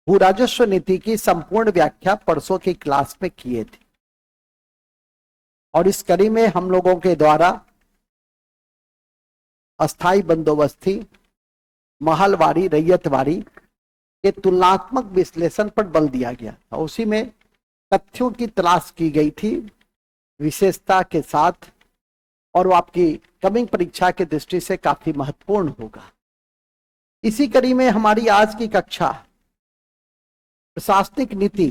भू राजस्व नीति की संपूर्ण व्याख्या परसों की क्लास में किए थे और इस कड़ी में हम लोगों के द्वारा अस्थाई बंदोबस्ती, महलवारी, रैयतवारी के तुलनात्मक विश्लेषण पर बल दिया गया था। उसी में तथ्यों की तलाश की गई थी विशेषता के साथ, और वो आपकी कमिंग परीक्षा की दृष्टि से काफी महत्वपूर्ण होगा। इसी कड़ी में हमारी आज की कक्षा प्रशासनिक नीति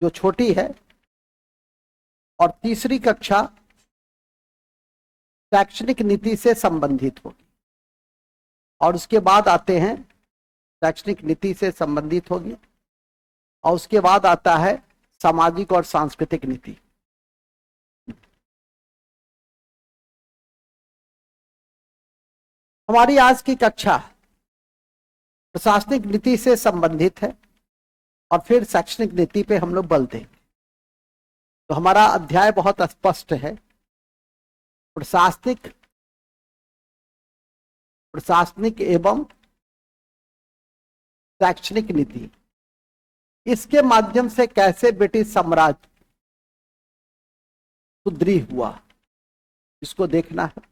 जो छोटी है, और तीसरी कक्षा शैक्षणिक नीति से संबंधित होगी, और उसके बाद आते हैं शैक्षणिक नीति से संबंधित होगी, और उसके बाद आता है सामाजिक और सांस्कृतिक नीति। हमारी आज की कक्षा प्रशासनिक नीति से संबंधित है और फिर शैक्षणिक नीति पे हम लोग बल देंगे। तो हमारा अध्याय बहुत स्पष्ट है, प्रशासनिक एवं शैक्षणिक नीति। इसके माध्यम से कैसे ब्रिटिश साम्राज्य सुदृढ़ हुआ, इसको देखना है,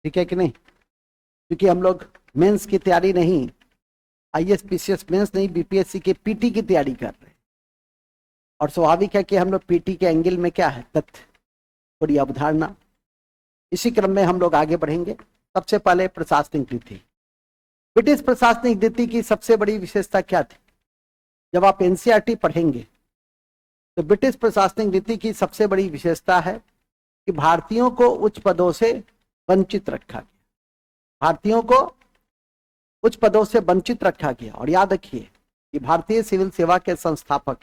ठीक है कि नहीं? क्योंकि हम लोग मेंस की तैयारी नहीं, आईएएस पीसीएस मेंस नहीं, बीपीएससी के पीटी की तैयारी कर रहे हैं, और स्वाभाविक है कि हम लोग पीटी के एंगल में क्या है, तथ्य, थोड़ी अवधारणा। इसी क्रम में हम लोग आगे बढ़ेंगे। सबसे पहले प्रशासनिक नीति। ब्रिटिश प्रशासनिक नीति की सबसे बड़ी विशेषता क्या थी? जब आप एनसीईआरटी पढ़ेंगे तो ब्रिटिश प्रशासनिक नीति की सबसे बड़ी विशेषता है कि भारतीयों को उच्च पदों से वंचित रखा गया। भारतीयों को उच्च पदों से वंचित रखा गया। और याद रखिए कि भारतीय सिविल सेवा के संस्थापक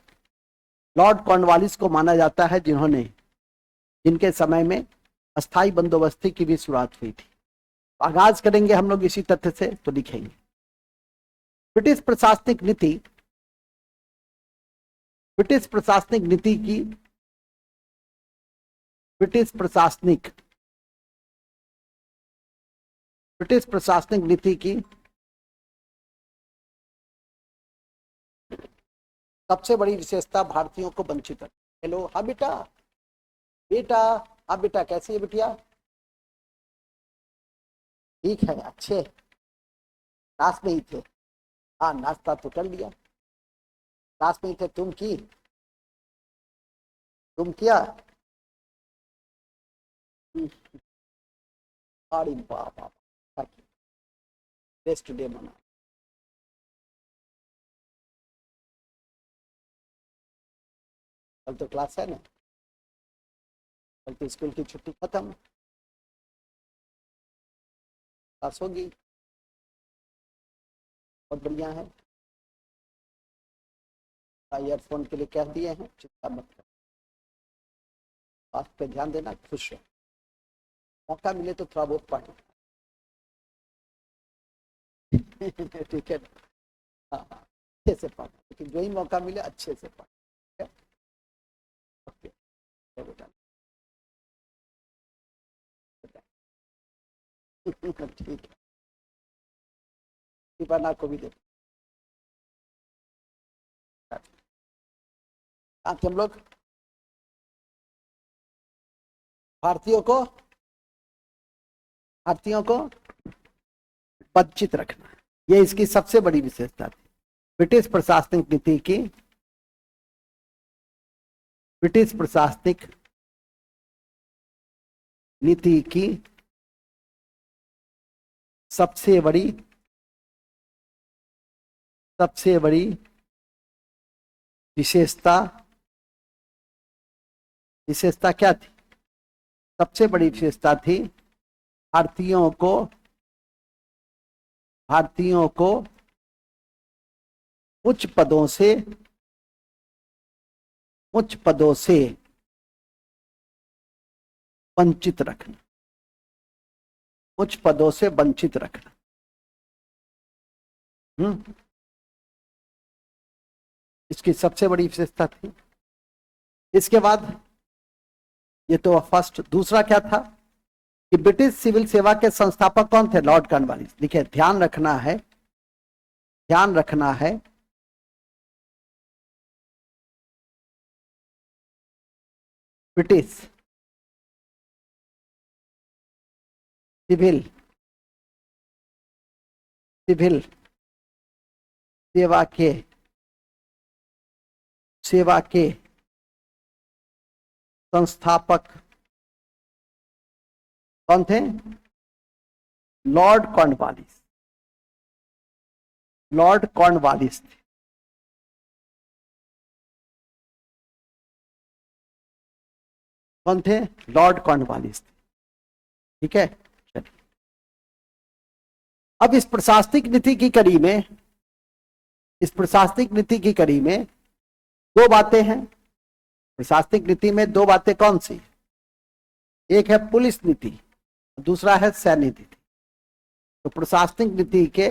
लॉर्ड कॉर्नवालिस को माना जाता है, जिनके समय में अस्थाई बंदोबस्ती की भी शुरुआत हुई थी। आगाज करेंगे हम लोग इसी तथ्य से, तो लिखेंगे ब्रिटिश प्रशासनिक नीति की सबसे बड़ी विशेषता भारतीयों को वंचित रखना। हेलो, हाँ बेटा, हाँ बेटा, कैसी है बिटिया? ठीक है, अच्छे, क्लास में ही थे? हाँ, नाश्ता तो कर लिया, क्लास में ही थे। तुम किया? अरे बाबा, रेस्ट डे मना। कल तो क्लास है ना, कल तो स्कूल की छुट्टी खत्म, क्लास होगी, बहुत बढ़िया है। ईयरफोन के लिए कह दिए हैं, चिंता मत कर, बात पे ध्यान देना, खुश रहो। मौका मिले तो थोड़ा बहुत पढ़ना। ठीक है, हाँ, अच्छे से पढ़ना, लेकिन जो ही मौका मिले अच्छे से पढ़ना। ओके, बेटा, ठीक है, दीपाना को भी दे। हम लोग भारतीयों को वंचित रखना, ये इसकी सबसे बड़ी विशेषता थी। ब्रिटिश प्रशासनिक नीति की सबसे बड़ी विशेषता क्या थी? सबसे बड़ी विशेषता थी भारतीयों को उच्च पदों से वंचित रखना, उच्च पदों से वंचित रखना। इसकी सबसे बड़ी विशेषता थी। इसके बाद ये तो फर्स्ट, दूसरा क्या था? कि ब्रिटिश सिविल सेवा के संस्थापक कौन थे? Lord Cornwallis. देखिए ध्यान रखना है, ध्यान रखना है, ब्रिटिश सिविल सेवा के संस्थापक कौन थे? Lord Cornwallis. लॉर्ड कॉर्नवालिस थे। कौन थे? लॉर्ड कॉर्नवालिस थे। ठीक है, चलिए अब इस प्रशासनिक नीति की कड़ी में, इस प्रशासनिक नीति की कड़ी में दो बातें हैं। प्रशासनिक नीति में दो बातें कौन सी? एक है पुलिस नीति, दूसरा है सैन्य नीति। तो प्रशासनिक नीति के,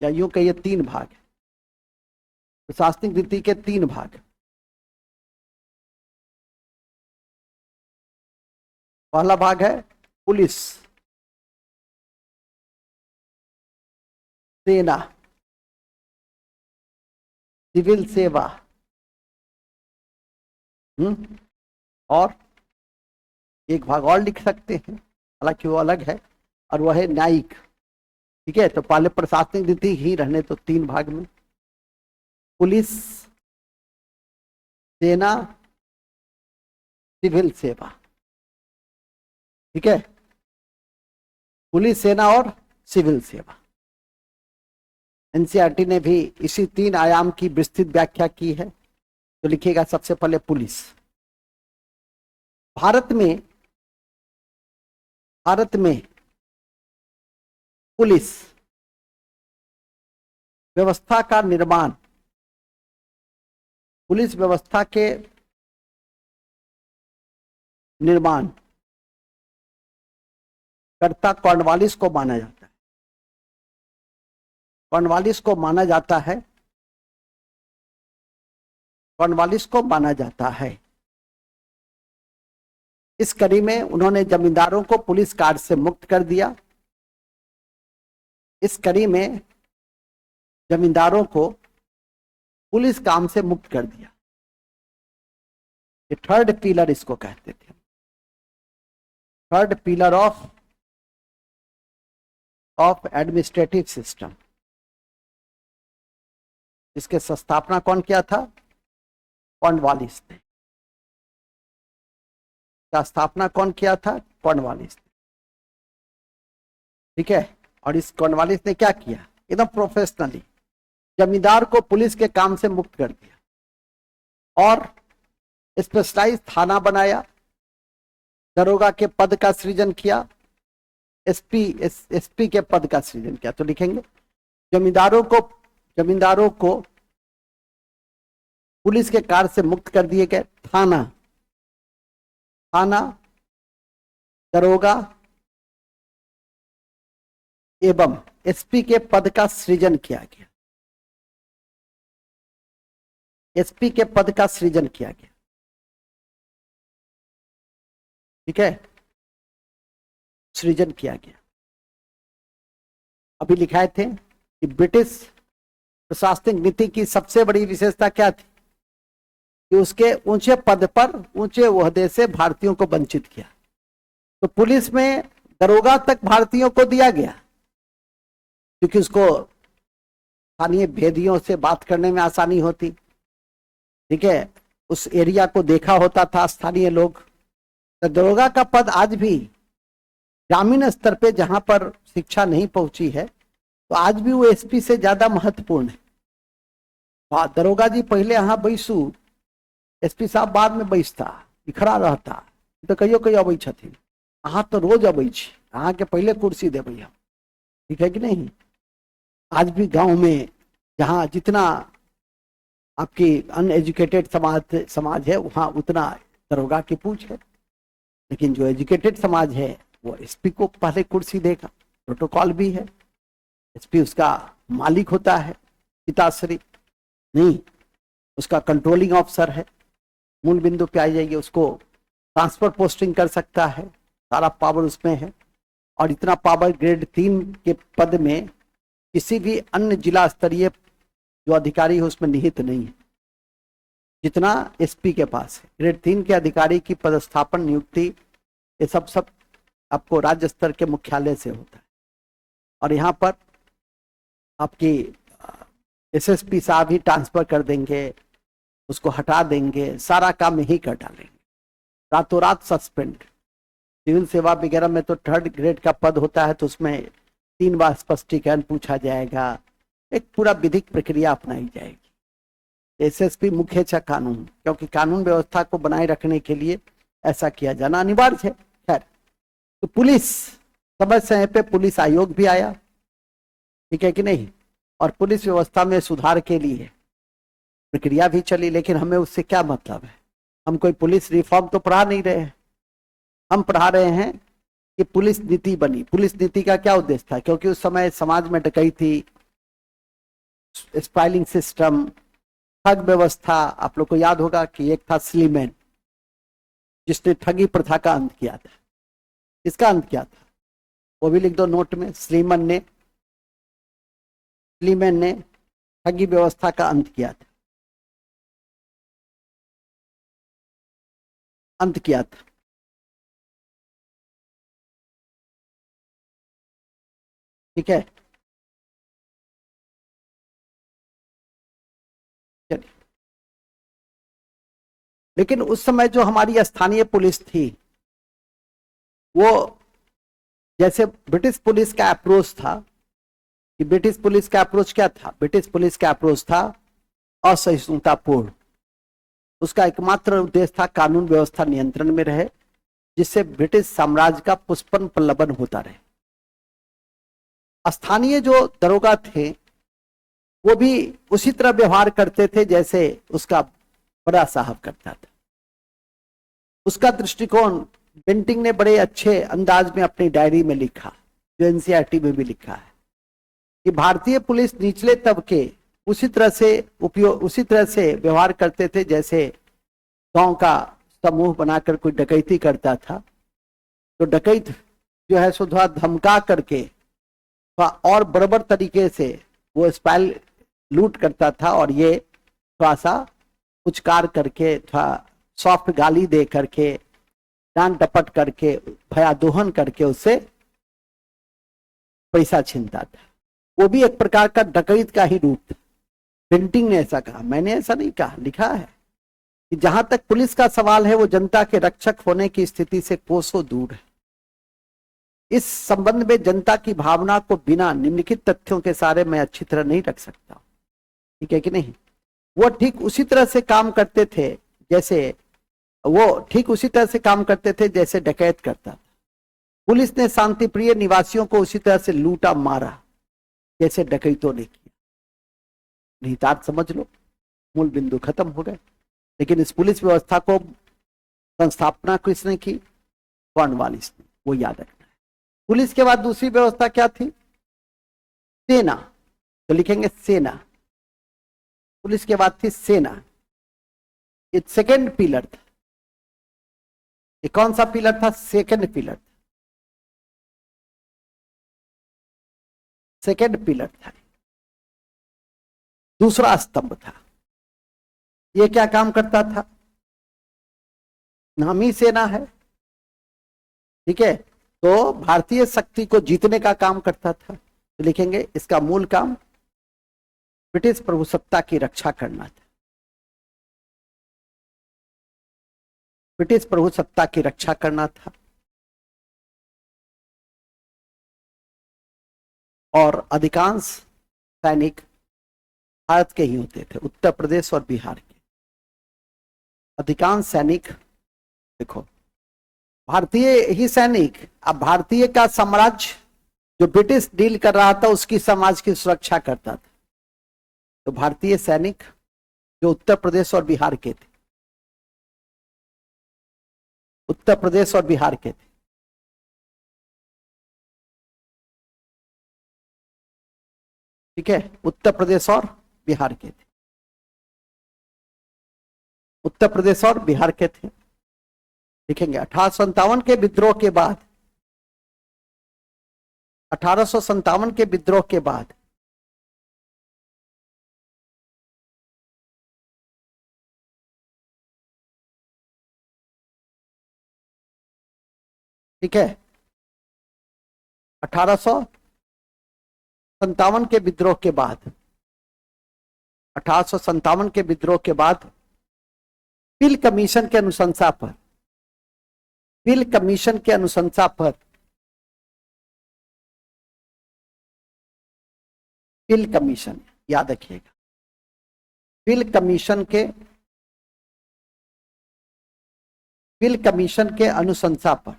या यूं कहिए तीन भाग है। प्रशासनिक नीति के तीन भाग। पहला भाग है पुलिस, सेना, सिविल सेवा, और एक भाग और लिख सकते हैं, हालांकि वो अलग है, और वह है न्यायिक। ठीक है, तो पहले प्रशासनिक नीति ही रहने तो तीन भाग में, पुलिस, सेना, सिविल सेवा। ठीक है, पुलिस, सेना और सिविल सेवा। एनसीईआरटी ने भी इसी तीन आयाम की विस्तृत व्याख्या की है। तो लिखिएगा सबसे पहले पुलिस। भारत में पुलिस व्यवस्था का निर्माण, पुलिस व्यवस्था के निर्माण कर्ता कॉर्नवालिस को माना जाता है। कॉर्नवालिस को माना जाता है, कॉर्नवालिस को माना जाता है। इस कड़ी में उन्होंने जमींदारों को पुलिस कार्य से मुक्त कर दिया। इस कड़ी में जमींदारों को पुलिस काम से मुक्त कर दिया। ये थर्ड पिलर इसको कहते थे, third pillar of administrative system. इसके स्थापना कौन किया था? कॉर्नवालिस ने। का स्थापना कौन किया था? कॉर्नवालिस ने। ठीक है, और इस कॉर्नवालिस ने क्या किया? एकदम प्रोफेशनली जमींदार को पुलिस के काम से मुक्त कर दिया और स्पेशलाइज थाना बनाया, दरोगा के पद का सृजन किया, एसपी के पद का सृजन किया। तो लिखेंगे जमींदारों को पुलिस के कार्य से मुक्त कर दिए गए। थाना, दरोगा एवं एसपी के पद का सृजन किया गया। एसपी के पद का सृजन किया गया। ठीक है, सृजन किया गया। अभी लिखाए थे कि ब्रिटिश प्रशासनिक नीति की सबसे बड़ी विशेषता क्या थी? कि उसके ऊंचे पद पर, ऊंचे ओहदे से भारतीयों को वंचित किया। तो पुलिस में दरोगा तक भारतीयों को दिया गया, क्योंकि उसको स्थानीय भेदियों से बात करने में आसानी होती। ठीक है, उस एरिया को देखा होता था स्थानीय लोग। तो दरोगा का पद आज भी ग्रामीण स्तर पे जहां पर शिक्षा नहीं पहुंची है, तो आज भी वो एसपी से ज्यादा महत्वपूर्ण है। दरोगा जी पहले यहाँ बैसू, एसपी साहब बाद में बैसता, खड़ा रहता, तो कहियो अबै छथिन, अहाँ तो रोज अबै छी, अहाँ के पहले कुर्सी देबै हम। ठीक है कि नहीं? आज भी गांव में जहाँ जितना आपकी अनएजुकेटेड समाज है, वहाँ उतना दरोगा की पूछ है। लेकिन जो एजुकेटेड समाज है वो एसपी को पहले कुर्सी देगा। प्रोटोकॉल भी है, एसपी उसका मालिक होता है, पिताश्री नहीं, उसका कंट्रोलिंग ऑफिसर है। मूल बिंदु पे आ जाइए, उसको ट्रांसफर पोस्टिंग कर सकता है, सारा पावर उसमें है। और इतना पावर ग्रेड 3 के पद में किसी भी अन्य जिला स्तरीय जो अधिकारी है उसमें निहित नहीं है, जितना एसपी के पास है। ग्रेड 3 के अधिकारी की पदस्थापन नियुक्ति ये सब आपको राज्य स्तर के मुख्यालय से होता है। और यहाँ पर आपकी एसएसपी साहब ही ट्रांसफर कर देंगे, उसको हटा देंगे, सारा काम यही कर डालेंगे, रातों रात सस्पेंड। सिविल सेवा वगैरह में तो 3rd ग्रेड का पद होता है तो उसमें 3 बार स्पष्टीकरण पूछा जाएगा, एक पूरा विधिक प्रक्रिया अपनाई जाएगी। एसएसपी मुख्य है कानून, क्योंकि कानून व्यवस्था को बनाए रखने के लिए ऐसा किया जाना अनिवार्य है। खैर, तो पुलिस समय समय पे पुलिस आयोग भी आया, ठीक है कि नहीं, और पुलिस व्यवस्था में सुधार के लिए प्रक्रिया भी चली। लेकिन हमें उससे क्या मतलब है, हम कोई पुलिस रिफॉर्म तो पढ़ा नहीं रहे हैं, हम पढ़ा रहे हैं कि पुलिस नीति बनी। पुलिस नीति का क्या उद्देश्य था, क्योंकि उस समय समाज में डकैती, स्पाइलिंग सिस्टम, ठग व्यवस्था, आप लोग को याद होगा कि एक था स्लीमैन जिसने ठगी प्रथा का अंत किया था। इसका अंत क्या था वो भी लिख दो नोट में, स्लीमैन ने ठगी व्यवस्था का अंत किया था, अंत किया था। ठीक है, चलिए। लेकिन उस समय जो हमारी स्थानीय पुलिस थी वो, जैसे ब्रिटिश पुलिस का अप्रोच था, कि ब्रिटिश पुलिस का अप्रोच क्या था, ब्रिटिश पुलिस का अप्रोच था असहिष्णुतापूर्ण। उसका एकमात्र उद्देश्य था कानून व्यवस्था नियंत्रण में रहे, जिससे ब्रिटिश साम्राज्य का पुष्पन प्रलंबन होता रहे। स्थानीय जो दरोगा थे वो भी उसी तरह व्यवहार करते थे जैसे उसका बड़ा साहब करता था। उसका दृष्टिकोण बेंटिंग ने बड़े अच्छे अंदाज में अपनी डायरी में लिखा, जो एनसीईआरटी में भी लिखा है, कि भारतीय पुलिस निचले तबके उसी तरह से व्यवहार करते थे जैसे गांव का समूह बनाकर कोई डकैती करता था तो डकैत जो है सो थोड़ा धमका करके और बराबर तरीके से वो स्पाइल लूट करता था, और ये थोड़ा सा पुचकार करके, थोड़ा सॉफ्ट गाली दे करके, डांट डपट करके, भयादोहन करके उससे पैसा छीनता था। वो भी एक प्रकार का डकैत का ही रूप था। बेंटिंग ने ऐसा कहा, मैंने ऐसा नहीं कहा, लिखा है कि जहां तक पुलिस का सवाल है वो जनता के रक्षक होने की स्थिति से कोसों दूर है। इस संबंध में जनता की भावना को बिना निम्नलिखित तथ्यों के सारे मैं अच्छी तरह नहीं रख सकता, ठीक है कि नहीं। वो ठीक उसी तरह से काम करते थे जैसे डकैत करता था। पुलिस ने शांतिप्रिय निवासियों को उसी तरह से लूटा मारा जैसे डकैतों ने किया। निहितार्थ समझ लो, मूल बिंदु खत्म हो गए। लेकिन इस पुलिस व्यवस्था को संस्थापना किसने की, कॉर्नवालिस ने, वो याद रखना है। पुलिस के बाद दूसरी व्यवस्था क्या थी, सेना, तो लिखेंगे सेना। पुलिस के बाद थी सेना, ये सेकंड पिलर था। ये कौन सा पिलर था, सेकंड पिलर था, सेकंड पिलर था, दूसरा स्तंभ था। ये क्या काम करता था, नामी सेना है, ठीक है, तो भारतीय शक्ति को जीतने का काम करता था। तो लिखेंगे इसका मूल काम ब्रिटिश प्रभुसत्ता की रक्षा करना था, ब्रिटिश प्रभुसत्ता की रक्षा करना था। और अधिकांश सैनिक भारत के ही होते थे, उत्तर प्रदेश और बिहार के अधिकांश सैनिक। देखो, भारतीय ही सैनिक, अब भारतीय का साम्राज्य जो ब्रिटिश डील कर रहा था उसकी समाज की सुरक्षा करता था। तो भारतीय सैनिक जो उत्तर प्रदेश और बिहार के थे, उत्तर प्रदेश और बिहार के थे, ठीक है, उत्तर प्रदेश और बिहार के थे। उत्तर प्रदेश और बिहार के थे। लिखेंगे 1857 के विद्रोह के बाद, 1857 के विद्रोह के बाद ठीक है, 1857 के विद्रोह के बाद, 1857 के विद्रोह के बाद पिल कमीशन के अनुशंसा पर, पिल कमीशन के अनुशंसा पर, पिल कमीशन याद रखिएगा, पिल कमीशन के, पिल कमीशन के अनुशंसा पर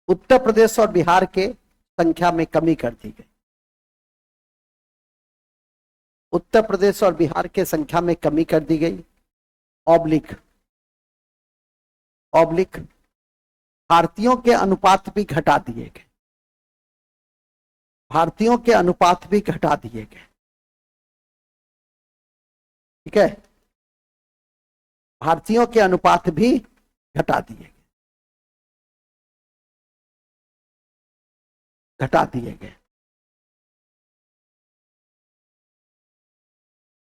उत्तर प्रदेश और बिहार के संख्या में कमी कर दी गई। उत्तर प्रदेश और बिहार के संख्या में कमी कर दी गई। ऑब्लिक, ऑब्लिक भारतीयों के अनुपात भी घटा दिए गए, भारतीयों के अनुपात भी घटा दिए गए। ठीक है, भारतीयों के अनुपात भी घटा दिए गए, घटा दिए गए।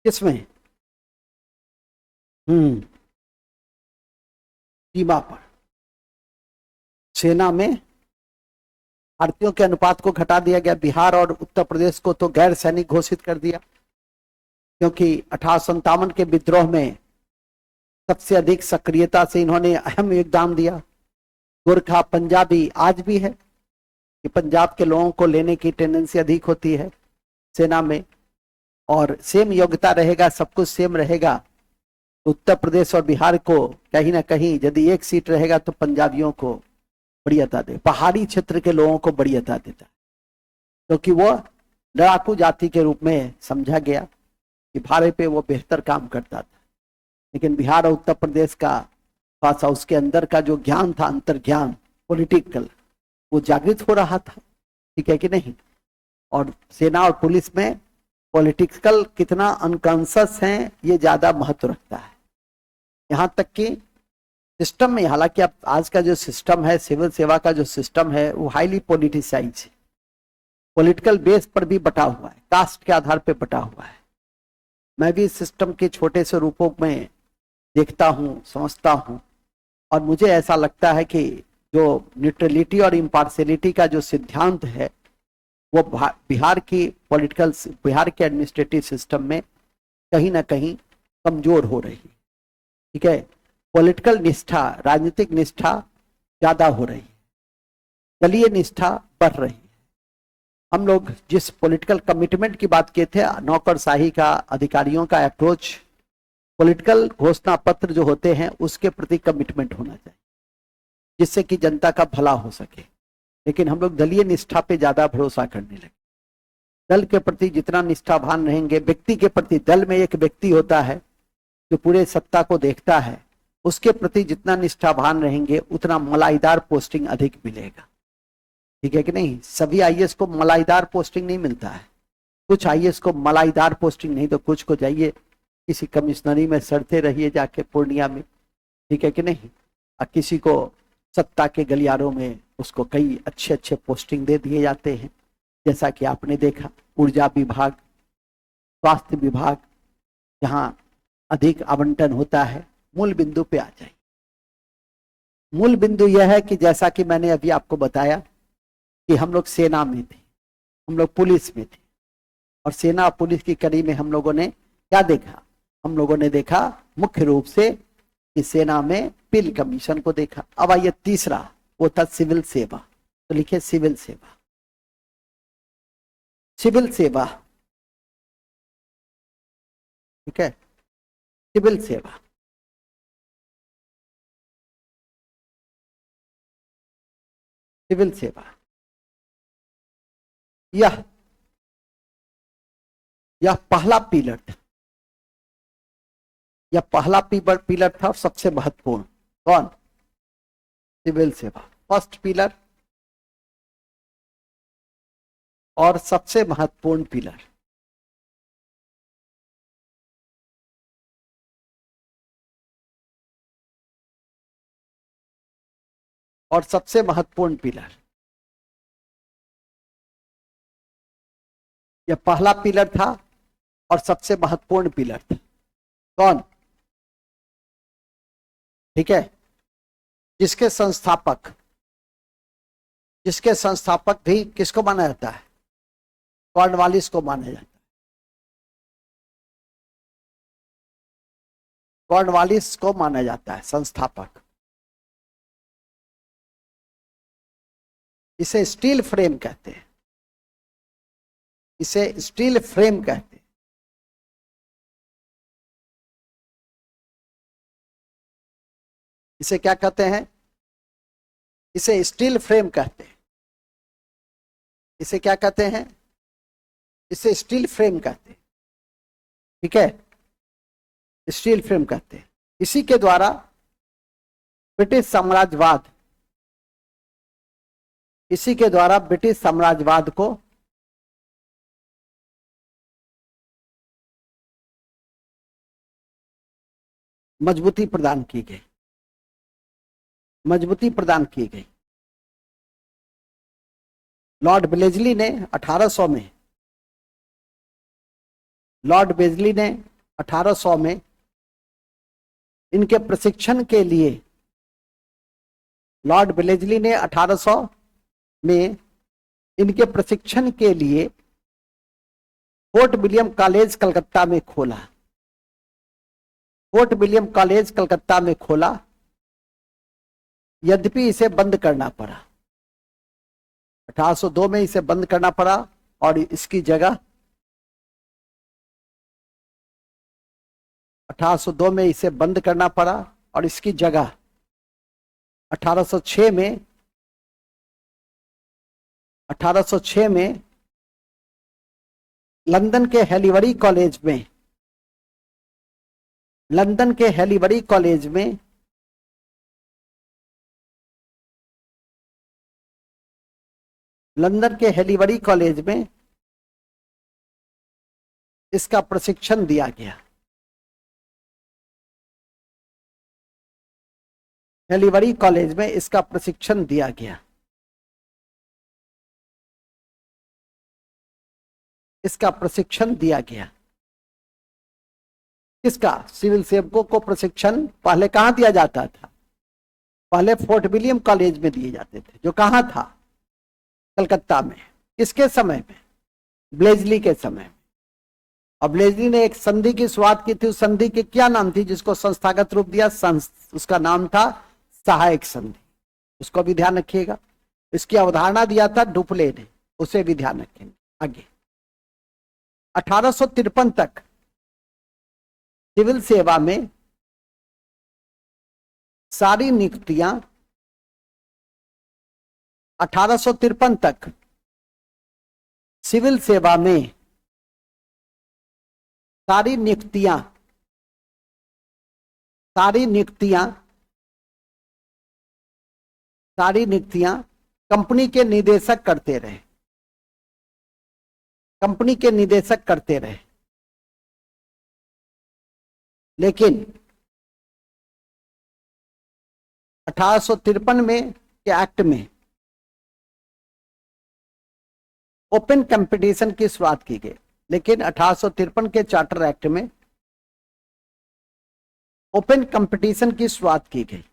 किसमें? सीमा पर, सेना में भारतीयों के अनुपात को घटा दिया गया। बिहार और उत्तर प्रदेश को तो गैर सैनिक घोषित कर दिया, क्योंकि 1857 के विद्रोह में सबसे अधिक सक्रियता से इन्होंने अहम योगदान दिया। गोरखा, पंजाबी, आज भी है कि पंजाब के लोगों को लेने की टेंडेंसी अधिक होती है सेना में, और सेम योग्यता रहेगा, सब कुछ सेम रहेगा। उत्तर प्रदेश और बिहार को कहीं ना कहीं यदि एक सीट रहेगा तो पंजाबियों को वरीयता दे, पहाड़ी क्षेत्र के लोगों को वरीयता देता है, क्योंकि वो लड़ाकू जाति के रूप में समझा गया कि भारे पे वो बेहतर काम करता था। लेकिन बिहार और उत्तर प्रदेश का थोड़ा उसके अंदर का जो ज्ञान था, अंतर ज्ञान पॉलिटिकल, वो जागृत हो रहा था। ठीक है कि नहीं? और सेना और पुलिस में पॉलिटिकल कितना अनकॉन्शियस है ये ज्यादा महत्व रखता है। यहां तक कि सिस्टम में, हालांकि अब आज का जो सिस्टम है, सिविल सेवा का जो सिस्टम है, वो हाईली पॉलिटिसाइज है, पॉलिटिकल बेस पर भी बटा हुआ है, कास्ट के आधार पर बटा हुआ है। मैं भी इस सिस्टम के छोटे से रूपों में देखता हूं, समझता हूं, और मुझे ऐसा लगता है कि जो न्यूट्रलिटी और इम्पार्शियलिटी का जो सिद्धांत है वो बिहार की पॉलिटिकल, बिहार के एडमिनिस्ट्रेटिव सिस्टम में कहीं ना कहीं कमजोर हो रही है। ठीक है, पॉलिटिकल निष्ठा, राजनीतिक निष्ठा ज्यादा हो रही है, दलीय निष्ठा बढ़ रही है। हम लोग जिस पॉलिटिकल कमिटमेंट की बात किए थे, नौकरशाही का, अधिकारियों का अप्रोच, पॉलिटिकल घोषणा पत्र जो होते हैं उसके प्रति कमिटमेंट होना चाहिए, जिससे कि जनता का भला हो सके। लेकिन हम लोग दलीय निष्ठा पे ज्यादा भरोसा करने लगे। दल के प्रति जितना निष्ठावान रहेंगे, व्यक्ति के प्रति, दल में एक व्यक्ति होता है जो पूरे सत्ता को देखता है, उसके प्रति जितना निष्ठावान रहेंगे उतना मलाईदार पोस्टिंग अधिक मिलेगा। ठीक है कि नहीं? सभी आईएएस को मलाईदार पोस्टिंग नहीं मिलता है, कुछ आईएएस को मलाईदार पोस्टिंग नहीं, तो कुछ को जाइए किसी कमिश्नरी में सड़ते रहिए जाके पूर्णिया में। ठीक है कि नहीं? और किसी को सत्ता के गलियारों में उसको कई अच्छे अच्छे पोस्टिंग दे दिए जाते हैं, जैसा कि आपने देखा ऊर्जा विभाग, स्वास्थ्य विभाग, जहां अधिक आवंटन होता है। मूल बिंदु पे आ जाए। मूल बिंदु यह है कि जैसा कि मैंने अभी आपको बताया कि हम लोग सेना में थे, हम लोग पुलिस में थे, और सेना और पुलिस की कड़ी में हम लोगों ने क्या देखा? हम लोगों ने देखा मुख्य रूप से कि सेना में पिल कमीशन को देखा। अब आइए तीसरा, वो था सिविल सेवा। तो लिखिए सिविल सेवा, सिविल सेवा। ठीक है, सिविल सेवा, सिविल सेवा, यह पहला पिलर था, यह पहला पिलर था और सबसे महत्वपूर्ण। कौन? सिविल सेवा, फर्स्ट पिलर और सबसे महत्वपूर्ण पिलर। और सबसे महत्वपूर्ण पिलर। यह पहला पिलर था और सबसे महत्वपूर्ण पिलर था। कौन? ठीक है, जिसके संस्थापक भी किसको माना जाता है? कॉर्नवालिस को माना जाता है। कॉर्नवालिस को माना जाता है संस्थापक। इसे स्टील फ्रेम कहते हैं, इसे स्टील फ्रेम कहते हैं। इसे क्या कहते हैं? इसे स्टील फ्रेम कहते हैं। इसे क्या कहते हैं? इसे स्टील फ्रेम कहते हैं। ठीक है, स्टील फ्रेम कहते हैं। इसी के द्वारा ब्रिटिश साम्राज्यवाद, इसी के द्वारा ब्रिटिश साम्राज्यवाद को मजबूती प्रदान की गई, मजबूती प्रदान की गई। लॉर्ड वेलेस्ली ने 1800 में, लॉर्ड वेलेस्ली ने 1800 में इनके प्रशिक्षण के लिए, लॉर्ड वेलेस्ली ने 1800 में इनके प्रशिक्षण के लिए फोर्ट विलियम कॉलेज कलकत्ता में खोला। फोर्ट विलियम कॉलेज कलकत्ता में खोला, यद्यपि इसे बंद करना पड़ा। 1802 में इसे बंद करना पड़ा और इसकी जगह 1802 में इसे बंद करना पड़ा और इसकी जगह 1806 में 1806 में लंदन के हैलीबरी कॉलेज में, लंदन के हैलीबरी कॉलेज में लंदन के हैलीबरी कॉलेज में इसका प्रशिक्षण दिया गया। हैलीबरी कॉलेज में इसका प्रशिक्षण दिया गया। इसका प्रशिक्षण दिया गया। किसका? सिविल सेवकों को प्रशिक्षण पहले कहां दिया जाता था? पहले फोर्ट विलियम कॉलेज में दिए जाते थे, जो कहां था? कलकत्ता में। किसके समय में? वेलेस्ली के समय में। और वेलेस्ली ने एक संधि की शुरुआत की थी। उस संधि की क्या नाम थी जिसको संस्थागत रूप दिया? उसका नाम था सहायक संधि। उसको भी ध्यान रखिएगा। इसकी अवधारणा दिया था डुप्ले ने, उसे भी ध्यान रखेंगे आगे। 1853 तक सिविल सेवा में सारी नियुक्तियां, 1853 तक सिविल सेवा में सारी नियुक्तियां कंपनी के निदेशक करते रहे, कंपनी के निदेशक करते रहे। लेकिन 1853 में के एक्ट में ओपन कंपटीशन की शुरुआत की गई। लेकिन 1853 के चार्टर एक्ट में ओपन कंपटीशन की शुरुआत की गई।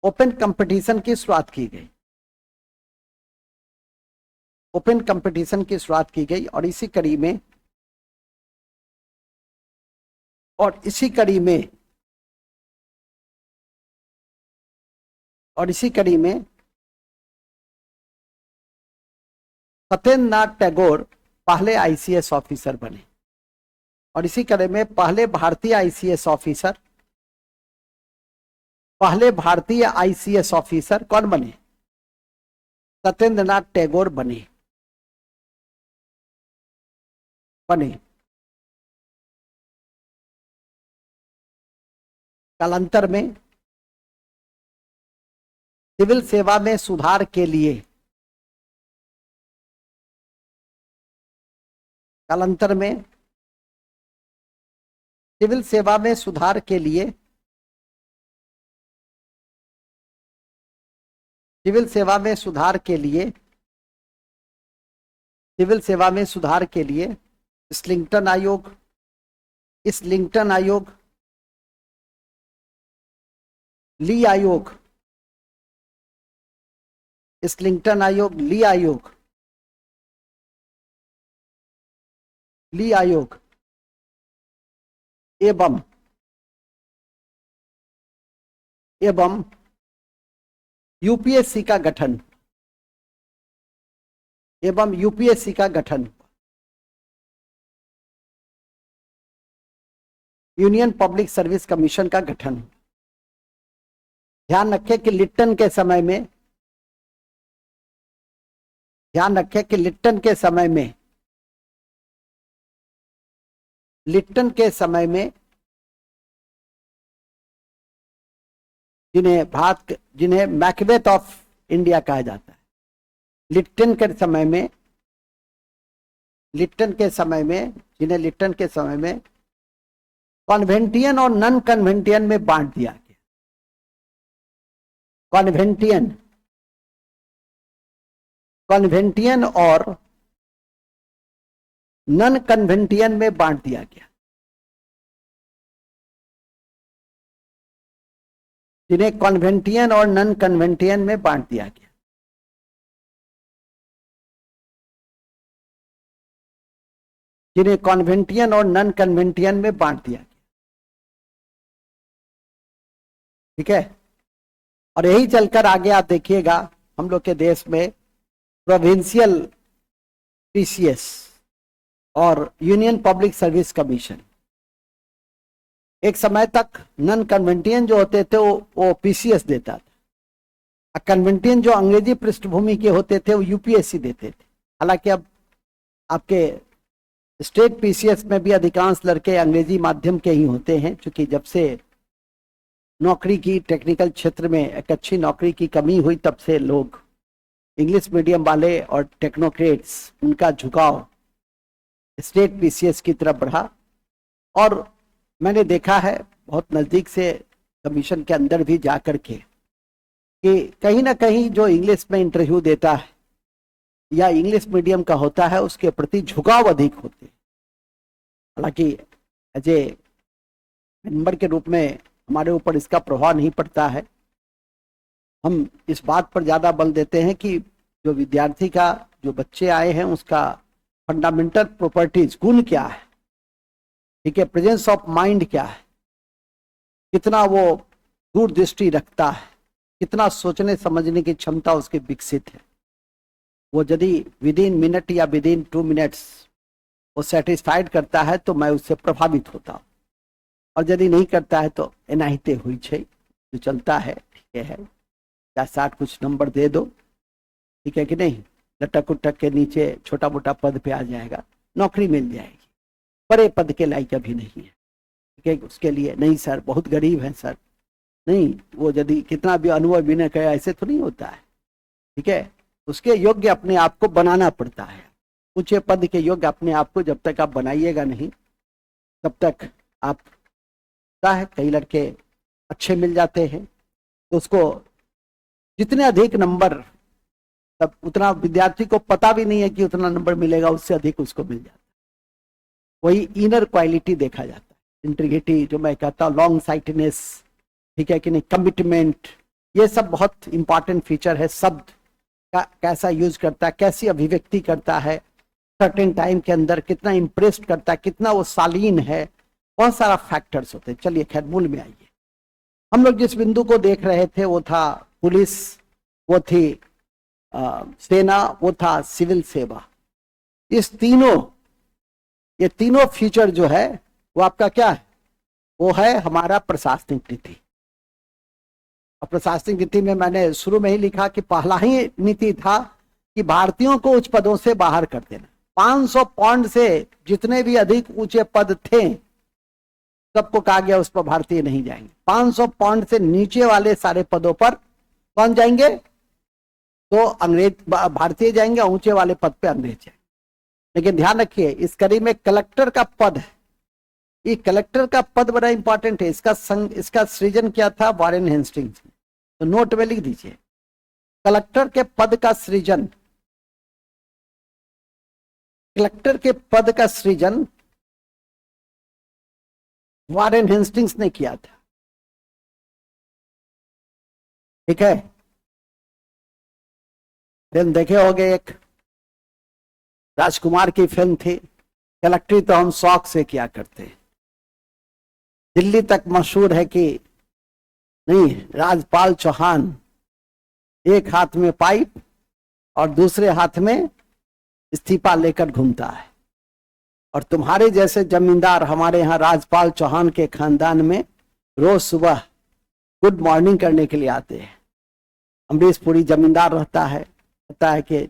ओपन कंपटीशन की शुरुआत की गई। ओपन कंपटीशन की शुरुआत की गई और इसी कड़ी में सत्येंद्रनाथ टैगोर पहले आईसीएस ऑफिसर बने। और इसी कड़ी में पहले भारतीय आईसीएस ऑफिसर कौन बने? सत्येंद्रनाथ टैगोर बने। कालांतर में सिविल सेवा में सुधार के लिए, कालांतर में सिविल सेवा में सुधार के लिए सिविल सेवा में सुधार के लिए, सिविल सेवा में सुधार के लिए इस्लिंगटन आयोग, इस्लिंगटन आयोग, ली आयोग, इस्लिंगटन आयोग, ली आयोग, ली आयोग एवं यूपीएससी का गठन, एवं यूपीएससी का गठन, यूनियन पब्लिक सर्विस कमीशन का गठन। ध्यान रखें कि लिट्टन के समय में, ध्यान रखें कि लिट्टन के समय में, लिट्टन के समय में जिन्हें मैकबेथ ऑफ इंडिया कहा जाता है, लिट्टन के समय में, लिट्टन के समय में, जिन्हें लिट्टन के समय में कन्वेंटियन और नॉन कन्वेंटियन में बांट दिया गया। कन्वेंटियन, कन्वेंटियन और नॉन कन्वेंटियन में बांट दिया गया। जिन्हें कन्वेंटियन और नॉन कन्वेंटियन में बांट दिया गया। जिन्हें कन्वेंटियन और नॉन कन्वेंटियन में बांट दिया गया। ठीक है, और यही चलकर आगे आप देखिएगा हम लोग के देश में प्रोविंशियल पीसीएस और यूनियन पब्लिक सर्विस कमीशन, एक समय तक नॉन कन्वेंटियन जो होते थे वो पीसीएस देता था, कन्वेंटियन जो अंग्रेजी पृष्ठभूमि के होते थे वो यूपीएससी देते थे। हालांकि अब आपके स्टेट पीसीएस में भी अधिकांश लड़के अंग्रेजी माध्यम के ही होते हैं, क्योंकि जब से नौकरी की टेक्निकल क्षेत्र में एक अच्छी नौकरी की कमी हुई तब से लोग इंग्लिश मीडियम वाले और टेक्नोक्रेट्स, उनका झुकाव स्टेट पीसीएस की तरफ बढ़ा। और मैंने देखा है बहुत नज़दीक से कमीशन के अंदर भी जा कर के कि कहीं ना कहीं जो इंग्लिश में इंटरव्यू देता है या इंग्लिश मीडियम का होता है उसके प्रति झुकाव अधिक होते हैं। हालांकि एज ए मेंबर के रूप में हमारे ऊपर इसका प्रभाव नहीं पड़ता है। हम इस बात पर ज़्यादा बल देते हैं कि जो विद्यार्थी का, जो बच्चे आए हैं उसका फंडामेंटल प्रॉपर्टीज, गुण क्या है, ठीक है, प्रेजेंस ऑफ माइंड क्या है, कितना वो दूरदृष्टि रखता है, कितना सोचने समझने की क्षमता उसकी विकसित है। वो यदि विद इन मिनट या विद इन 2 मिनट्स वो सेटिस्फाइड करता है तो मैं उससे प्रभावित होता हूँ, और यदि नहीं करता है तो एनाहिते हुई छे जो चलता है, ठीक है, या 60 कुछ नंबर दे दो, ठीक है कि नहीं, लटक उटक के नीचे छोटा मोटा पद पे आ जाएगा, नौकरी मिल जाएगी, बड़े पद के लायक अभी नहीं है, ठीक है, उसके लिए नहीं सर बहुत गरीब है सर, नहीं, वो यदि कितना भी अनुभव भी न करे ऐसे तो नहीं होता है, ठीक है, उसके योग्य अपने आप को बनाना पड़ता है। ऊंचे पद के योग्य अपने आप को जब तक आप बनाइएगा नहीं तब तक आप, है कई लड़के अच्छे मिल जाते हैं तो उसको जितने अधिक नंबर, तब उतना विद्यार्थी को पता भी नहीं है कि उतना नंबर मिलेगा, उससे अधिक उसको मिल जाता है। वही इनर क्वालिटी देखा जाता है, इंटीग्रिटी जो मैं कहता हूँ, लॉन्ग साइटनेस, ठीक है कि नहीं, कमिटमेंट, ये सब बहुत इंपॉर्टेंट फीचर है। शब्द का कैसा यूज करता है, कैसी अभिव्यक्ति करता है, सर्टेन टाइम के अंदर कितना इम्प्रेस्ड करता है, कितना वो शालीन है, बहुत सारा फैक्टर्स होते हैं। चलिए खैर मूल में आइए। हम लोग जिस बिंदु को देख रहे थे वो था पुलिस, वो थी सेना, वो था सिविल सेवा। इस तीनों, ये तीनों फीचर जो है वो आपका क्या है, वो है हमारा प्रशासनिक नीति। और प्रशासनिक नीति में मैंने शुरू में ही लिखा कि पहला ही नीति था कि भारतीयों को उच्च पदों से बाहर कर देना। 500 पौंड से जितने भी अधिक ऊंचे पद थे सबको कहा गया उस पर भारतीय नहीं जाएंगे। 500 पौंड से नीचे वाले सारे पदों पर कौन जाएंगे, तो अंग्रेज, भारतीय जाएंगे, ऊंचे वाले पद पे अंग्रेज जाएंगे। लेकिन ध्यान रखिए इस कड़ी में कलेक्टर का पद है, ये कलेक्टर का पद बड़ा इंपॉर्टेंट है। इसका सृजन क्या था, वॉरेन हेस्टिंग्स ने। तो नोट में लिख दीजिए, कलेक्टर के पद का सृजन, कलेक्टर के पद का सृजन वारेन हेस्टिंग्स ने किया था। ठीक है, फिल्म देखे होंगे, एक राजकुमार की फिल्म थी, कलेक्ट्री तो हम शौक से किया करते हैं। दिल्ली तक मशहूर है कि नहीं, राजपाल चौहान एक हाथ में पाइप और दूसरे हाथ में इस्तीफा लेकर घूमता है। और तुम्हारे जैसे जमींदार हमारे यहाँ राजपाल चौहान के खानदान में रोज सुबह गुड मॉर्निंग करने के लिए आते हैं। अमरीश पुरी जमींदार रहता है, कहता है कि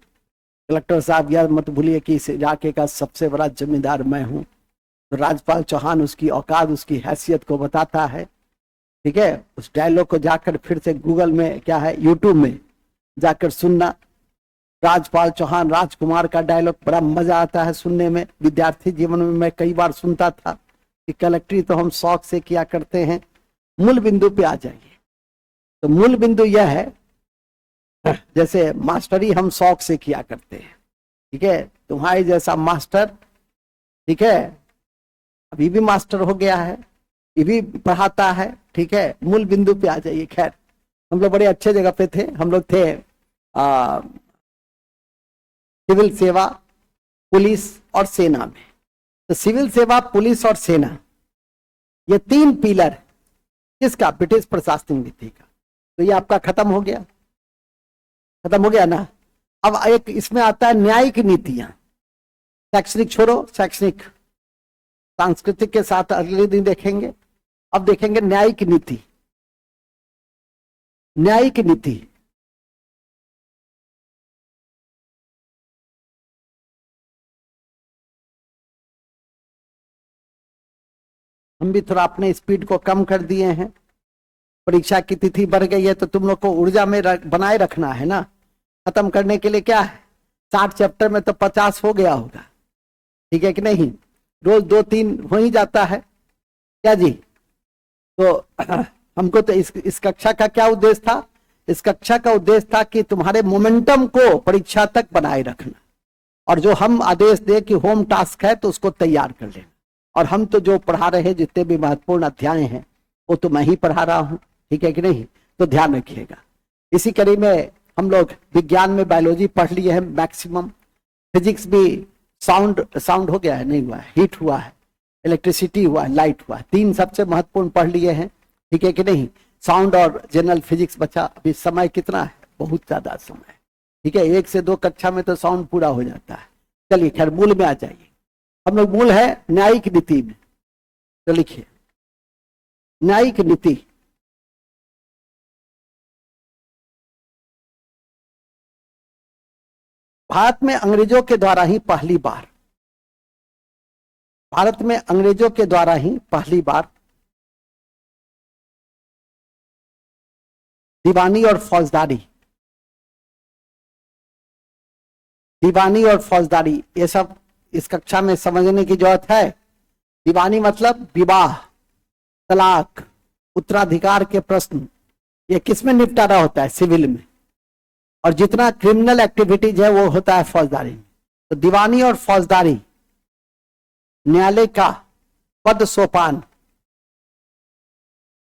कलेक्टर साहब यह मत भूलिए कि इस इलाके का सबसे बड़ा जमींदार मैं हूं। तो राजपाल चौहान उसकी औकात, उसकी हैसियत को बताता है। ठीक है, उस डायलॉग को जाकर फिर से गूगल में क्या है, यूट्यूब में जाकर सुनना। राजपाल चौहान राजकुमार का डायलॉग बड़ा मजा आता है सुनने में। विद्यार्थी जीवन में मैं कई बार सुनता था कि कलेक्ट्री तो हम शौक से किया करते हैं। मूल बिंदु पे आ जाइए। तो मूल बिंदु यह है, जैसे मास्टरी हम शौक से किया करते हैं। ठीक है, तुम्हारे जैसा मास्टर, ठीक है, अभी भी मास्टर हो गया है, ये भी पढ़ाता है। ठीक है, मूल बिंदु पे आ जाइए। खैर, हम लोग बड़े अच्छे जगह पे थे। हम लोग थे सिविल सेवा, पुलिस और सेना में। तो सिविल सेवा, पुलिस और सेना, ये तीन पिलर किसका, ब्रिटिश प्रशासनिक नीति का। तो ये आपका खत्म हो गया, खत्म हो गया ना। अब एक इसमें आता है न्यायिक नीतियां। शैक्षणिक छोड़ो, शैक्षणिक सांस्कृतिक के साथ अगले दिन देखेंगे। अब देखेंगे न्यायिक नीति। न्यायिक नीति हम भी थोड़ा अपने स्पीड को कम कर दिए हैं। परीक्षा की तिथि बढ़ गई है तो तुम लोग को ऊर्जा में बनाए रखना है ना। खत्म करने के लिए क्या है, 60 चैप्टर में तो 50 हो गया होगा। ठीक है कि नहीं, रोज 2-3 हो ही जाता है क्या जी। तो हमको तो इस कक्षा का क्या उद्देश्य था, इस कक्षा का उद्देश्य था कि तुम्हारे मोमेंटम को परीक्षा तक बनाए रखना, और जो हम आदेश दे कि होम टास्क है तो उसको तैयार कर लेना। और हम तो जो पढ़ा रहे हैं, जितने भी महत्वपूर्ण अध्याय हैं वो तो मैं ही पढ़ा रहा हूं। ठीक है कि नहीं, तो ध्यान रखिएगा। इसी कड़ी में हम लोग विज्ञान में बायोलॉजी पढ़ लिए हैं मैक्सिमम। फिजिक्स भी साउंड साउंड हो गया है, नहीं हुआ है, हीट हुआ है, इलेक्ट्रिसिटी हुआ है, लाइट हुआ है, तीन सबसे महत्वपूर्ण पढ़ लिए हैं। ठीक है कि नहीं, साउंड और जनरल फिजिक्स बचा। अभी समय कितना है, बहुत ज्यादा समय है। ठीक है, 1 से 2 कक्षा में तो साउंड पूरा हो जाता है। चलिए खैर, मूल में आ जाइए। हम लोग मूल है न्यायिक नीति में। तो लिखिए न्यायिक नीति। भारत में अंग्रेजों के द्वारा ही पहली बार, भारत में अंग्रेजों के द्वारा ही पहली बार दीवानी और फौजदारी, दीवानी और फौजदारी, ये सब इस कक्षा में समझने की जरूरत है। दीवानी मतलब विवाह, तलाक, उत्तराधिकार के प्रश्न, ये किसमें निपटारा होता है, सिविल में। और जितना क्रिमिनल एक्टिविटीज है वो होता है फौजदारी में। तो दीवानी और फौजदारी न्यायालय का पद सोपान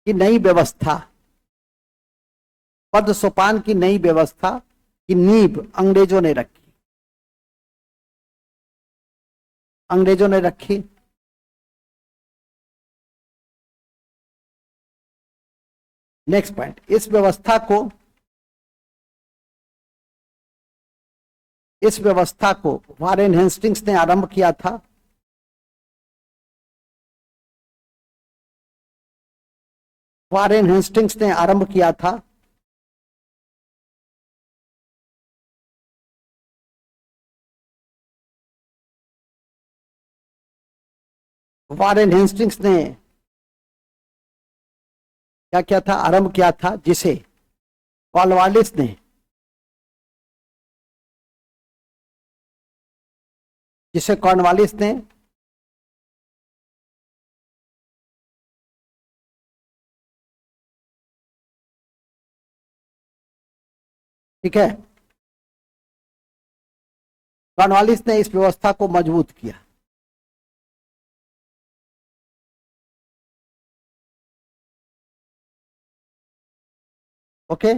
की नई व्यवस्था, पद सोपान की नई व्यवस्था की नींव अंग्रेजों ने रखी, अंग्रेजों ने रखी। नेक्स्ट पॉइंट, इस व्यवस्था को, इस व्यवस्था को वारेन हेस्टिंग्स ने आरंभ किया था। वारेन हेस्टिंग्स ने आरंभ किया था वारेन हेस्टिंग्स ने क्या किया था, आरंभ किया था, जिसे कॉर्नवालिस ने, जिसे कॉर्नवालिस ने ठीक है। कॉर्नवालिस ने इस व्यवस्था को मजबूत किया। ओके,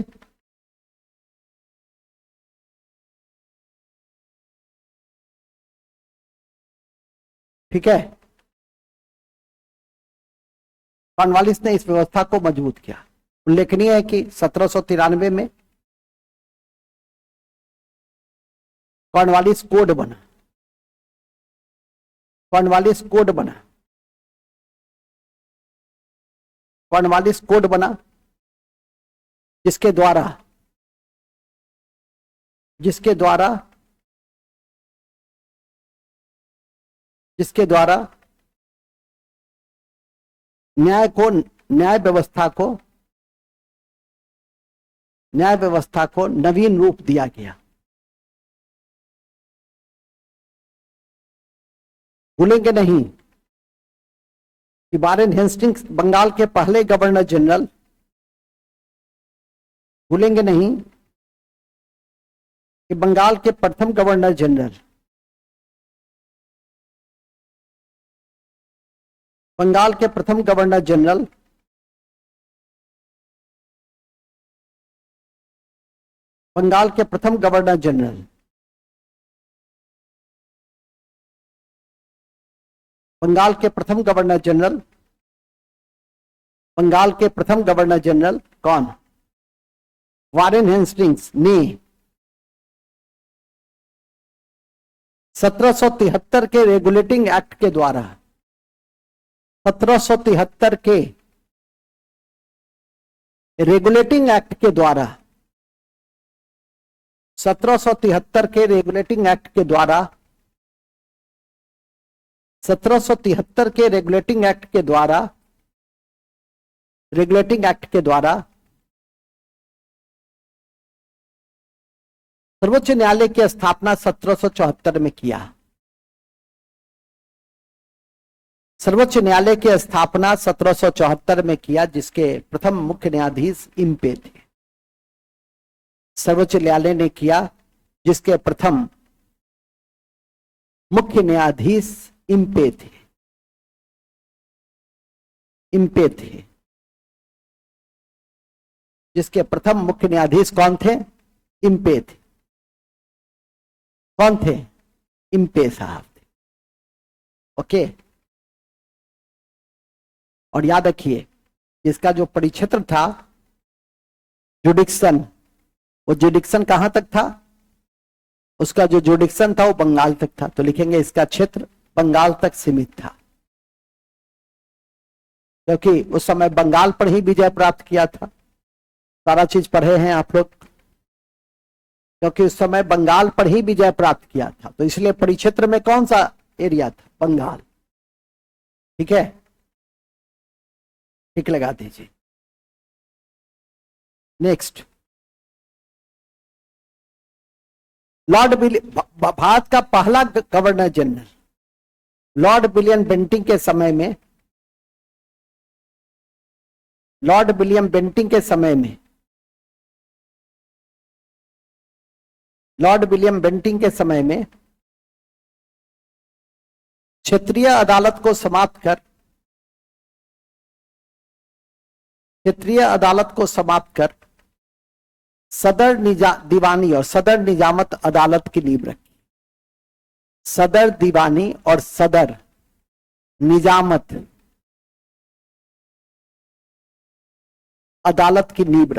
ठीक है। कॉर्नवालिस ने इस व्यवस्था को मजबूत किया। उल्लेखनीय है कि 1793 में कॉर्नवालिस कोड बना। कॉर्नवालिस कोड बना। कॉर्नवालिस कोड बना जिसके द्वारा जिसके द्वारा जिसके द्वारा न्याय व्यवस्था को नवीन रूप दिया गया। भूलेंगे नहीं कि वारेन हेस्टिंग्स बंगाल के पहले गवर्नर जनरल, भूलेंगे नहीं कि बंगाल के प्रथम गवर्नर जनरल, बंगाल के प्रथम गवर्नर जनरल बंगाल के प्रथम गवर्नर जनरल बंगाल के प्रथम गवर्नर जनरल बंगाल के प्रथम गवर्नर जनरल कौन? वारेन हेस्टिंग्स ने 1773 के रेगुलेटिंग एक्ट के द्वारा 1773 के रेगुलेटिंग एक्ट के द्वारा 1773 के रेगुलेटिंग एक्ट के द्वारा 1773 के रेगुलेटिंग एक्ट के द्वारा सर्वोच्च न्यायालय की स्थापना 1774 में किया। सर्वोच्च न्यायालय की स्थापना 1774 में किया, जिसके प्रथम मुख्य न्यायाधीश इम्पे थे। सर्वोच्च न्यायालय ने किया जिसके प्रथम मुख्य न्यायाधीश इम्पे थे। जिसके प्रथम मुख्य न्यायाधीश कौन थे? इम्पे थे। कौन थे? इम्पे साहब थे। ओके, और याद रखिए इसका जो परिक्षेत्र था जुडिक्शन, वो जुडिक्शन कहां तक था? उसका जो जुडिक्शन था वो बंगाल तक था, तो लिखेंगे इसका क्षेत्र बंगाल तक सीमित था, क्योंकि उस समय बंगाल पर ही विजय प्राप्त किया था। सारा चीज पढ़े हैं आप लोग, क्योंकि उस समय बंगाल पर ही विजय प्राप्त किया था, तो इसलिए परिक्षेत्र में कौन सा एरिया था? बंगाल। ठीक है, ठीक लगा दीजिए। नेक्स्ट, भारत का पहला governor general Lord William Bentinck के समय में लॉर्ड विलियम बेंटिंक के समय में क्षेत्रीय अदालत को समाप्त कर सदर दीवानी और सदर निजामत अदालत की नींव रखी। सदर दीवानी और सदर निजामत अदालत की नींव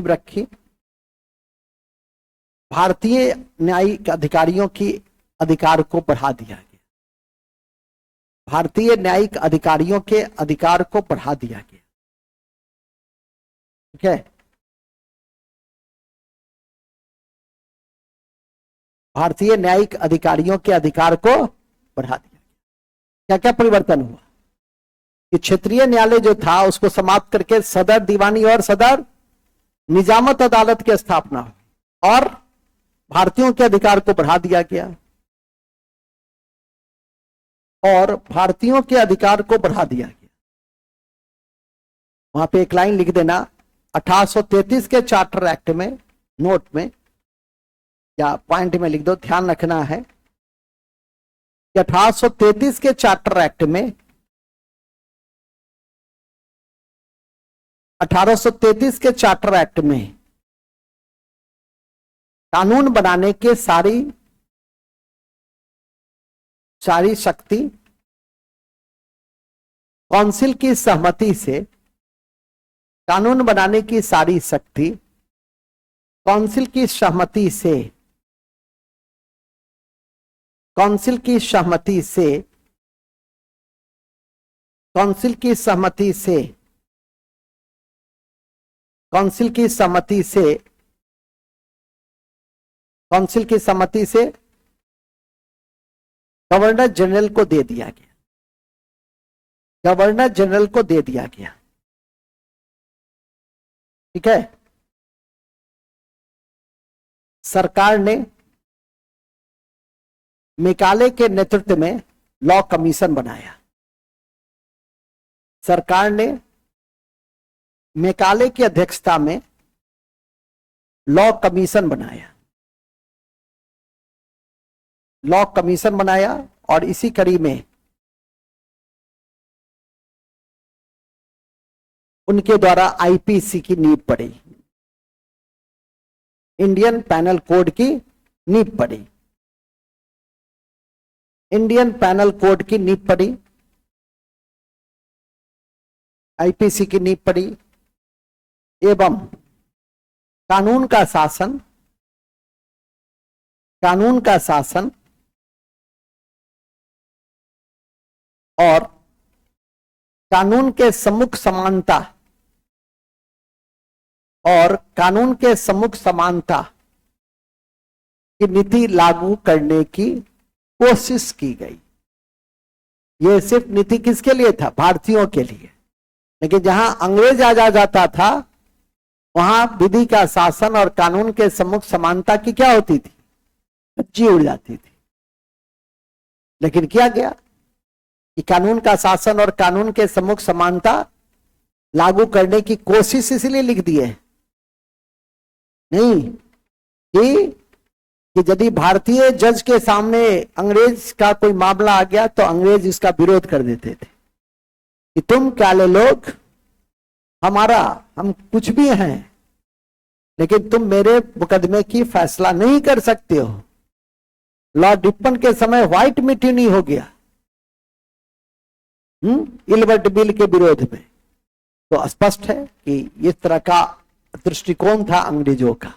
रखी। भारतीय न्यायिक अधिकारियों की अधिकार को बढ़ा दिया गया। भारतीय न्यायिक अधिकारियों के अधिकार को बढ़ा दिया गया। ठीक है, भारतीय न्यायिक अधिकारियों के अधिकार को बढ़ा दिया। क्या क्या परिवर्तन हुआ कि क्षेत्रीय न्यायालय जो था उसको समाप्त करके सदर दीवानी और सदर निजामत अदालत की स्थापना हुई और भारतीयों के अधिकार को बढ़ा दिया गया। और भारतीयों के अधिकार को बढ़ा दिया गया। वहां पे एक लाइन लिख देना, 1833 के चार्टर एक्ट में, नोट में या पॉइंट में लिख दो, ध्यान रखना है कि 1833 के चार्टर एक्ट में 1833 के चार्टर एक्ट में कानून बनाने के सारी शक्ति काउंसिल की सहमति से, कानून बनाने की सारी शक्ति काउंसिल की सहमति से, काउंसिल की सहमति से, काउंसिल की सहमति से, काउंसिल की सहमति से, काउंसिल की सहमति से गवर्नर जनरल को दे दिया गया, गवर्नर जनरल को दे दिया गया। ठीक है, सरकार ने मेकाले के नेतृत्व में लॉ कमीशन बनाया। सरकार ने मेकाले की अध्यक्षता में लॉ कमीशन बनाया, लॉ कमीशन बनाया और इसी कड़ी में उनके द्वारा आईपीसी की नींव पड़ी, इंडियन पैनल कोड की नींव पड़ी, इंडियन पैनल कोड की नींव पड़ी, आईपीसी की नींव पड़ी एवं कानून का शासन, कानून का शासन और कानून के सम्मुख समानता और कानून के सम्मुख समानता की नीति लागू करने की कोशिश की गई। यह सिर्फ नीति किसके लिए था? भारतीयों के लिए। लेकिन जहां अंग्रेज आ जाता था वहां विधि का शासन और कानून के सम्मुख समानता की क्या होती थी? धज्जी उड़ जाती थी। लेकिन किया गया कि कानून का शासन और कानून के सम्मुख समानता लागू करने की कोशिश इसलिए लिख दी है नहीं कि यदि भारतीय जज के सामने अंग्रेज का कोई मामला आ गया तो अंग्रेज इसका विरोध कर देते थे कि तुम काले लोग हम कुछ भी हैं लेकिन तुम मेरे मुकदमे की फैसला नहीं कर सकते हो। लॉर्ड रिपन के समय व्हाइट म्यूटिनी हो गया इल्बर्ट बिल के विरोध में। तो स्पष्ट है कि इस तरह का दृष्टिकोण था अंग्रेजों का।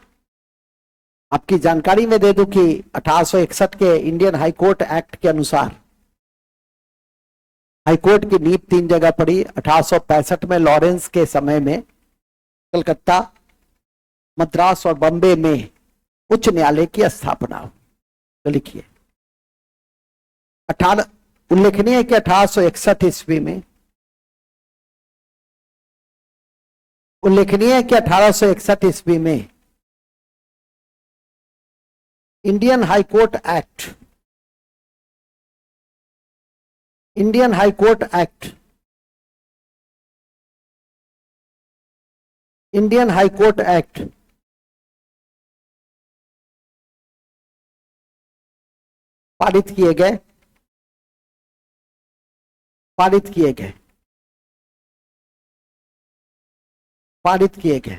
आपकी जानकारी में दे दूं कि 1861 के इंडियन हाई कोर्ट एक्ट के अनुसार हाईकोर्ट की नींव 3 जगह पड़ी। 1865 में लॉरेंस के समय में कलकत्ता, मद्रास और बॉम्बे में उच्च न्यायालय की स्थापना हुई। तो लिखिए, उल्लेखनीय है कि 1861 ईस्वी में उल्लेखनीय है कि 1861 ईस्वी में Indian high court act Indian high court act Indian high court act पारित किए गए पारित किए गए पारित किए गए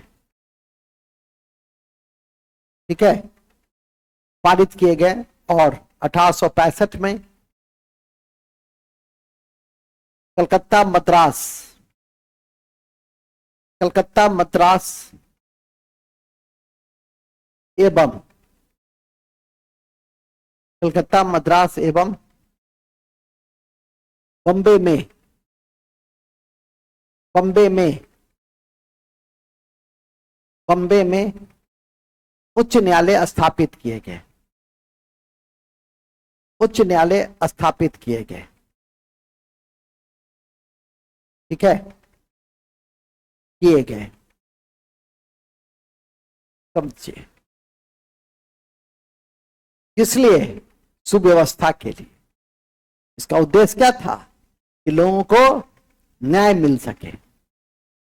ठीक है, पारित किए गए। और 1865 में कलकत्ता मद्रास एवं कलकत्ता मद्रास एवं बॉम्बे में उच्च न्यायालय स्थापित किए गए उच्च न्यायालय स्थापित किए गए। ठीक है, किए गए। समझिए, इसलिए सुव्यवस्था के लिए। इसका उद्देश्य क्या था? कि लोगों को न्याय मिल सके।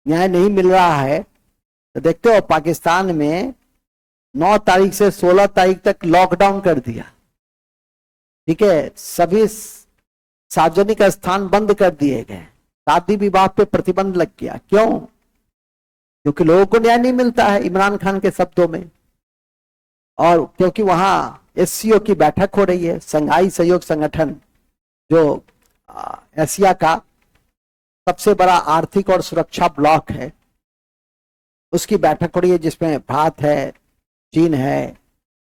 न्याय नहीं मिल रहा है तो देखते हो पाकिस्तान में 9 तारीख से 16 तारीख तक लॉकडाउन कर दिया, ठीक है, सभी सार्वजनिक स्थान बंद कर दिए गए, शादी विवाह पे प्रतिबंध लग गया। क्यों? क्योंकि लोगों को न्याय नहीं मिलता है, इमरान खान के शब्दों में, और क्योंकि वहां एससीओ की बैठक हो रही है, संघाई सहयोग संगठन, जो एशिया का सबसे बड़ा आर्थिक और सुरक्षा ब्लॉक है, उसकी बैठक हो रही है, जिसमें भारत है, चीन है,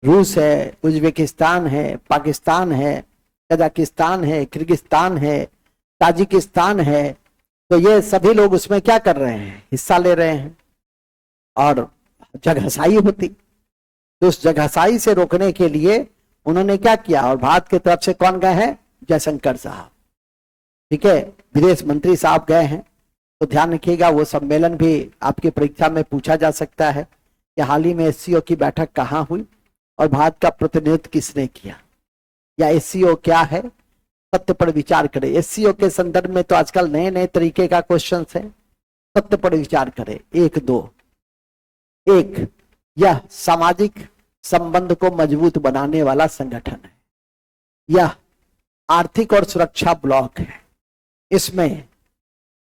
रूस है, उज्बेकिस्तान है, पाकिस्तान है, कजाकिस्तान है, किर्गिस्तान है, ताजिकिस्तान है। तो ये सभी लोग उसमें क्या कर रहे हैं? हिस्सा ले रहे हैं, और जगहसाई होती, तो उस जगहसाई से रोकने के लिए उन्होंने क्या किया, और भारत की तरफ से कौन गए हैं? जयशंकर साहब, ठीक है, विदेश मंत्री साहब गए हैं। तो ध्यान रखिएगा, वो सम्मेलन भी आपकी परीक्षा में पूछा जा सकता है कि हाल ही में एससीओ की बैठक कहाँ हुई और भारत का प्रतिनिधित्व किसने किया, या एससीओ क्या है, सत्य पर विचार करें। एससीओ के संदर्भ में तो आजकल नए नए तरीके का क्वेश्चन है, सत्य पर विचार करें। 1 यह सामाजिक संबंध को मजबूत बनाने वाला संगठन है, यह आर्थिक और सुरक्षा ब्लॉक है, इसमें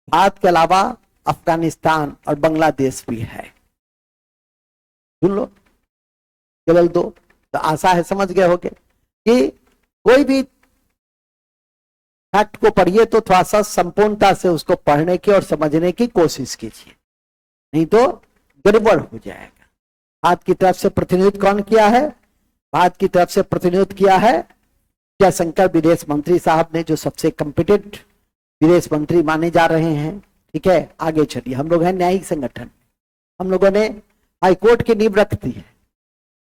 भारत के अलावा अफगानिस्तान और बांग्लादेश भी है। सुन लो, केवल 2। तो आशा है समझ गए होंगे कि कोई भी फैक्ट को पढ़िए तो थोड़ा सा संपूर्णता से उसको पढ़ने की और समझने की कोशिश कीजिए, नहीं तो गड़बड़ हो जाएगा। भारत की तरफ से प्रतिनिधित्व कौन किया है? भारत की तरफ से प्रतिनिधित्व किया है जयशंकर विदेश मंत्री साहब ने, जो सबसे कॉम्पिटेंट विदेश मंत्री माने जा रहे हैं। ठीक है, आगे चलिए। हम लोग हैं न्यायिक संगठन, हम लोगों ने हाईकोर्ट की नींव रख दी है,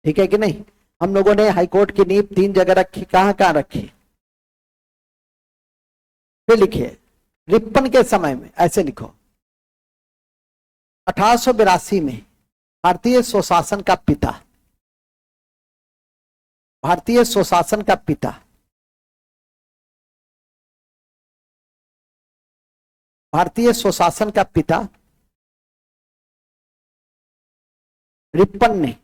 ठीक है कि नहीं? हम लोगों ने हाईकोर्ट की नींव 3 जगह रखी, कहां कहां रखी? फिर लिखिए, रिपन के समय में, ऐसे लिखो, 1882 में भारतीय स्वशासन का पिता, भारतीय स्वशासन का पिता भारतीय स्वशासन का पिता रिपन ने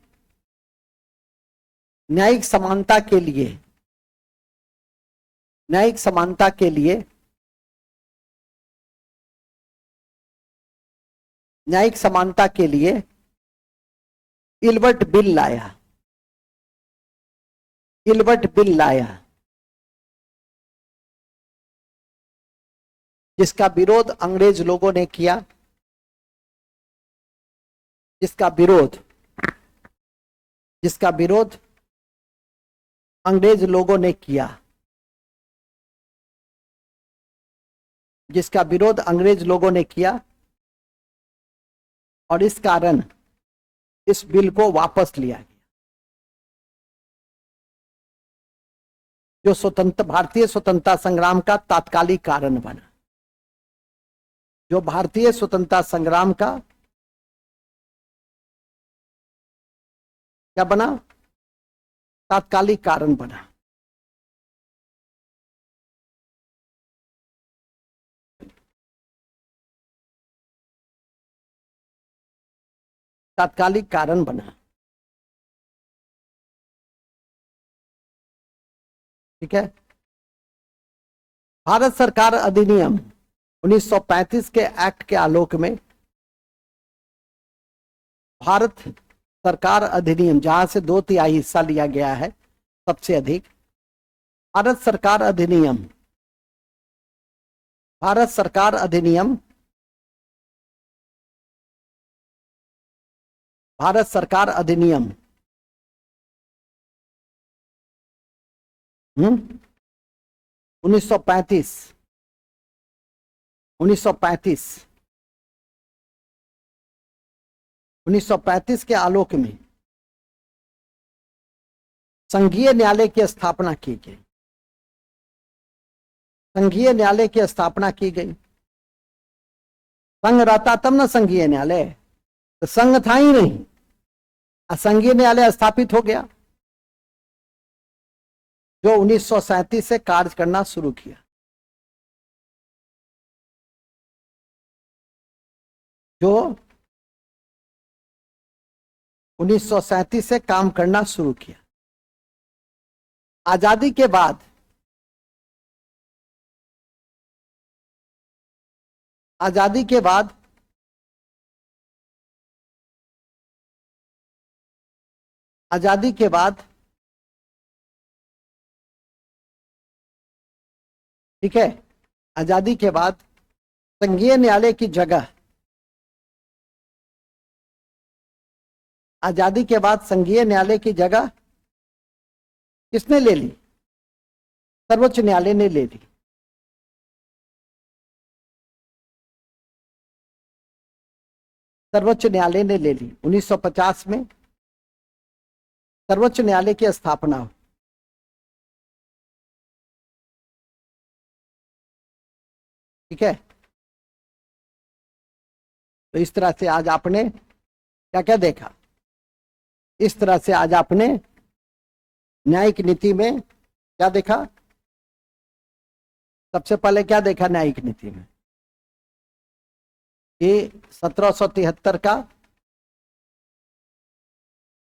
न्यायिक समानता के लिए न्यायिक समानता के लिए इल्बर्ट बिल लाया, इल्बर्ट बिल लाया, जिसका विरोध अंग्रेज लोगों ने किया, जिसका विरोध अंग्रेज लोगों ने किया, जिसका विरोध अंग्रेज लोगों ने किया, और इस कारण इस बिल को वापस लिया गया, जो भारतीय स्वतंत्रता संग्राम का तात्कालिक कारण बना, जो भारतीय स्वतंत्रता संग्राम का क्या बना? तात्कालिक कारण बना। तात्कालिक कारण बना, ठीक है। भारत सरकार अधिनियम 1935 के एक्ट के आलोक में, भारत सरकार अधिनियम, जहां से 2/3 हिस्सा लिया गया है सबसे अधिक, भारत सरकार अधिनियम, भारत सरकार अधिनियम, भारत सरकार अधिनियम 1935 1935 के आलोक में संघीय न्यायालय की स्थापना की गई, संघीय न्यायालय की स्थापना की गई। संघ रहता तब ना संघीय न्यायालय, तो संघ था ही नहीं, संघीय न्यायालय स्थापित हो गया, जो 1937 से कार्य करना शुरू किया। जो 1937 से काम करना शुरू किया। आजादी के बाद आजादी के बाद आजादी के बाद ठीक है, आजादी के बाद संघीय न्यायालय की जगह आजादी के बाद संघीय न्यायालय की जगह किसने ले ली? सर्वोच्च न्यायालय ने ले ली। सर्वोच्च न्यायालय ने ले ली। 1950 में सर्वोच्च न्यायालय की स्थापना हुई। ठीक है, तो इस तरह से आज आपने क्या क्या देखा? इस तरह से आज आपने न्यायिक नीति में क्या देखा? सबसे पहले क्या देखा न्यायिक नीति में? कि 1773 का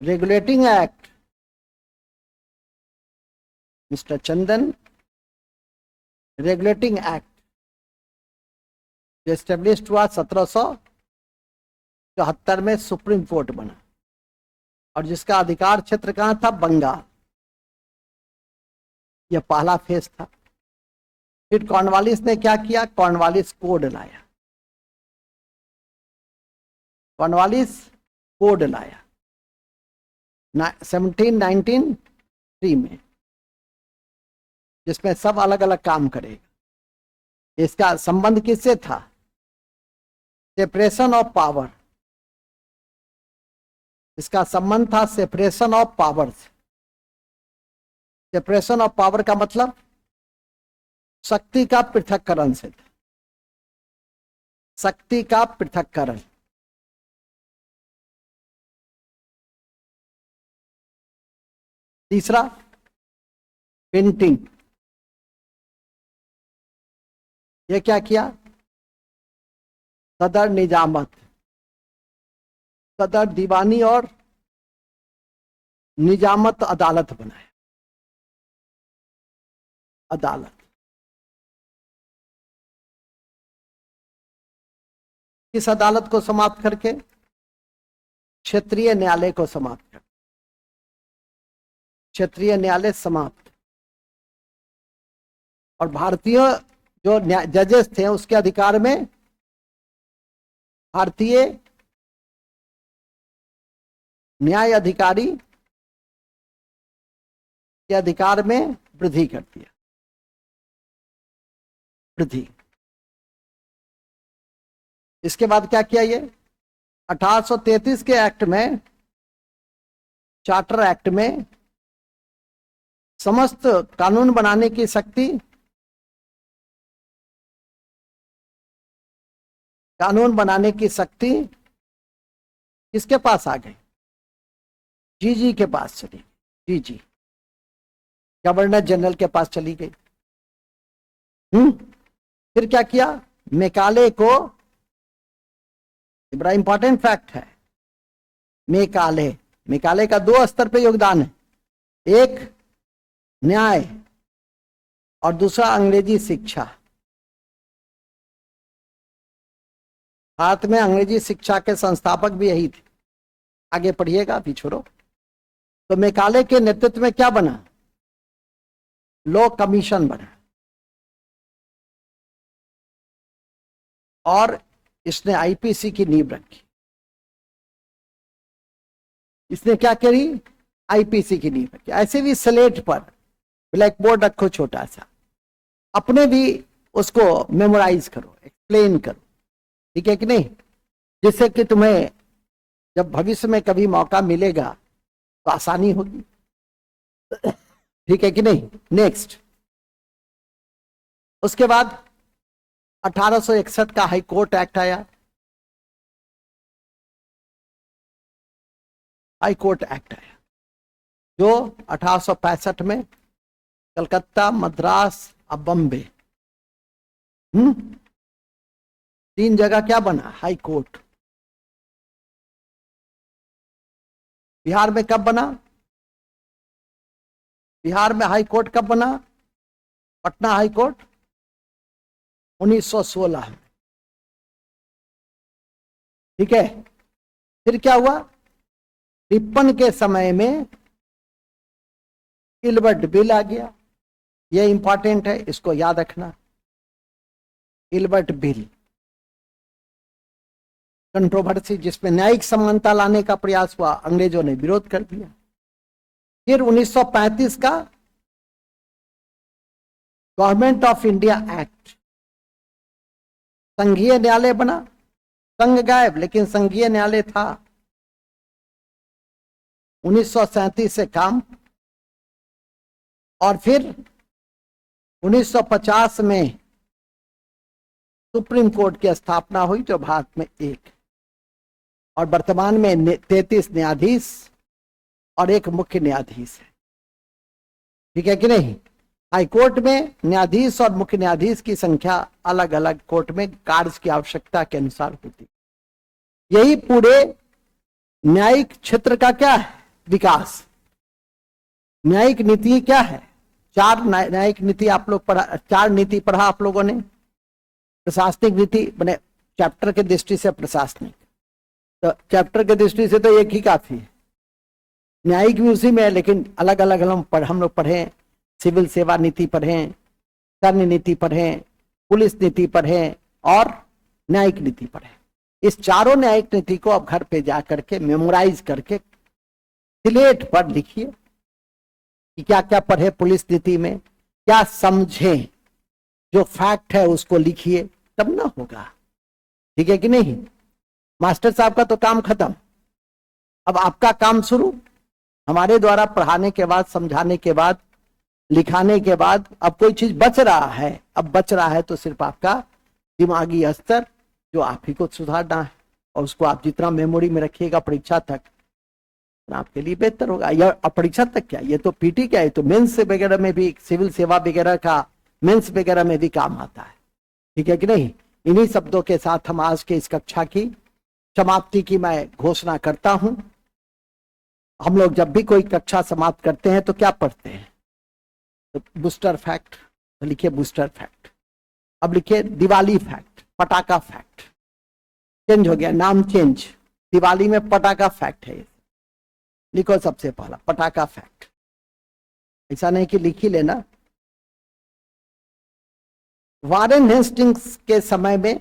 रेगुलेटिंग एक्ट, मिस्टर चंदन, रेगुलेटिंग एक्ट जो एस्टेब्लिश्ड हुआ 1774 में, सुप्रीम कोर्ट बना और जिसका अधिकार क्षेत्र कहां था? बंगाल। यह पहला फेज था। फिर कॉर्नवालिस ने क्या किया? कॉर्नवालिस कोड लाया। कॉर्नवालिस कोड लाया 1793 में, जिसमें सब अलग अलग काम करेगा। इसका संबंध किससे था? Separation of power. इसका संबंध था separation of powers. Separation of power का मतलब शक्ति का पृथक्करण से था। शक्ति का पृथक्करण। तीसरा, प्रिंटिंग। ये क्या किया? सदर निजामत, सदर दीवानी और निजामत अदालत बनाया। अदालत इस अदालत को समाप्त करके क्षेत्रीय न्यायालय को समाप्त कर, क्षेत्रीय न्यायालय समाप्त। और भारतीय जो जजेस थे उसके अधिकार में भारतीय न्याय अधिकारी के अधिकार में वृद्धि कर दिया। वृद्धि। इसके बाद क्या किया? ये 1833 के एक्ट में, चार्टर एक्ट में, समस्त कानून बनाने की शक्ति, कानून बनाने की शक्ति किसके पास आ गई? जीजी के पास चली गई। जीजी गवर्नर जनरल के पास चली गई। फिर क्या किया? मेकाले को, बड़ा इंपॉर्टेंट फैक्ट है, मेकाले, मेकाले का दो स्तर पे योगदान है। एक न्याय और दूसरा अंग्रेजी शिक्षा। भारत में अंग्रेजी शिक्षा के संस्थापक भी यही थे। आगे पढ़िएगा, अभी छोड़ो। तो मेकाले के नेतृत्व में क्या बना? लॉ कमीशन बना। और इसने आईपीसी की नींव रखी। इसने क्या करी? आईपीसी की नींव रखी। ऐसे भी स्लेट पर ब्लैक बोर्ड रखो छोटा सा, अपने भी उसको मेमोराइज करो, एक्सप्लेन करो। ठीक है कि नहीं? जिससे कि तुम्हें जब भविष्य में कभी मौका मिलेगा तो आसानी होगी। ठीक है कि नहीं? नेक्स्ट, उसके बाद 1861 का हाई कोर्ट एक्ट आया। हाई कोर्ट एक्ट आया जो 1865 में कलकत्ता, मद्रास और बम्बे, तीन जगह क्या बना? High court. बिहार में कब बना? बिहार में हाई कोर्ट कब बना? पटना हाई कोर्ट 1916 में। ठीक है, फिर क्या हुआ? तिरपन के समय में इल्बर्ट बिल आ गया। यह इंपॉर्टेंट है, इसको याद रखना। इल्बर्ट बिल कंट्रोवर्सी, जिसमें न्यायिक समानता लाने का प्रयास हुआ, अंग्रेजों ने विरोध कर दिया। फिर 1935 का गवर्नमेंट ऑफ इंडिया एक्ट, संघीय न्यायालय बना। संघ गायब, लेकिन संघीय न्यायालय था। 1937 से काम। और फिर 1950 में सुप्रीम कोर्ट की स्थापना हुई, जो भारत में एक, और वर्तमान में 33 न्यायाधीश और एक मुख्य न्यायाधीश है। ठीक है कि नहीं? हाई कोर्ट में न्यायाधीश और मुख्य न्यायाधीश की संख्या अलग अलग कोर्ट में कार्य की आवश्यकता के अनुसार होती। यही पूरे न्यायिक क्षेत्र का क्या है? विकास। न्यायिक नीति क्या है? 4 न्यायिक नीति आप लोग पढ़ा, 4 नीति पढ़ा आप लोगों ने। प्रशासनिक नीति बने चैप्टर के दृष्टि से प्रशासनिक, तो चैप्टर के दृष्टि से तो एक ही काफी है। न्यायिक भी उसी में है, लेकिन अलग अलग हम लोग पढ़े। सिविल सेवा नीति पढ़े, सैन्य नीति पढ़े, पुलिस नीति पढ़े और न्यायिक नीति पढ़े। इस चारों न्यायिक नीति को अब घर पे जाकर के मेमोराइज करके स्लेट पर लिखिए कि क्या क्या पढ़े पुलिस नीति में, क्या समझे, जो फैक्ट है उसको लिखिए, तब ना होगा। ठीक है कि नहीं? मास्टर साहब का तो काम खत्म, अब आपका काम शुरू। हमारे द्वारा पढ़ाने के बाद, समझाने के बाद, लिखाने के बाद अब कोई चीज बच रहा है, अब बच रहा है तो सिर्फ आपका दिमागी स्तर, जो आप ही को सुधारना है, और उसको आप जितना मेमोरी में रखिएगा परीक्षा तक, आपके लिए बेहतर होगा। या परीक्षा तक क्या, ये तो पीटी क्या है, तो मेंस वगैरह में भी, सिविल सेवा वगैरह का मेंस वगैरह में भी काम आता है। ठीक है कि नहीं? इन्हीं शब्दों के साथ हम आज के इस कक्षा की समाप्ति की मैं घोषणा करता हूं। हम लोग जब भी कोई कक्षा समाप्त करते हैं तो क्या पढ़ते हैं? तो बूस्टर फैक्ट, तो लिखिए बूस्टर फैक्ट। अब लिखिए दिवाली फैक्ट, पटाखा फैक्ट। चेंज हो गया, नाम चेंज। दिवाली में पटाखा फैक्ट है। लिखो सबसे पहला पटाखा फैक्ट। ऐसा नहीं कि लिख ही लेना। वारेन हेस्टिंग्स के समय में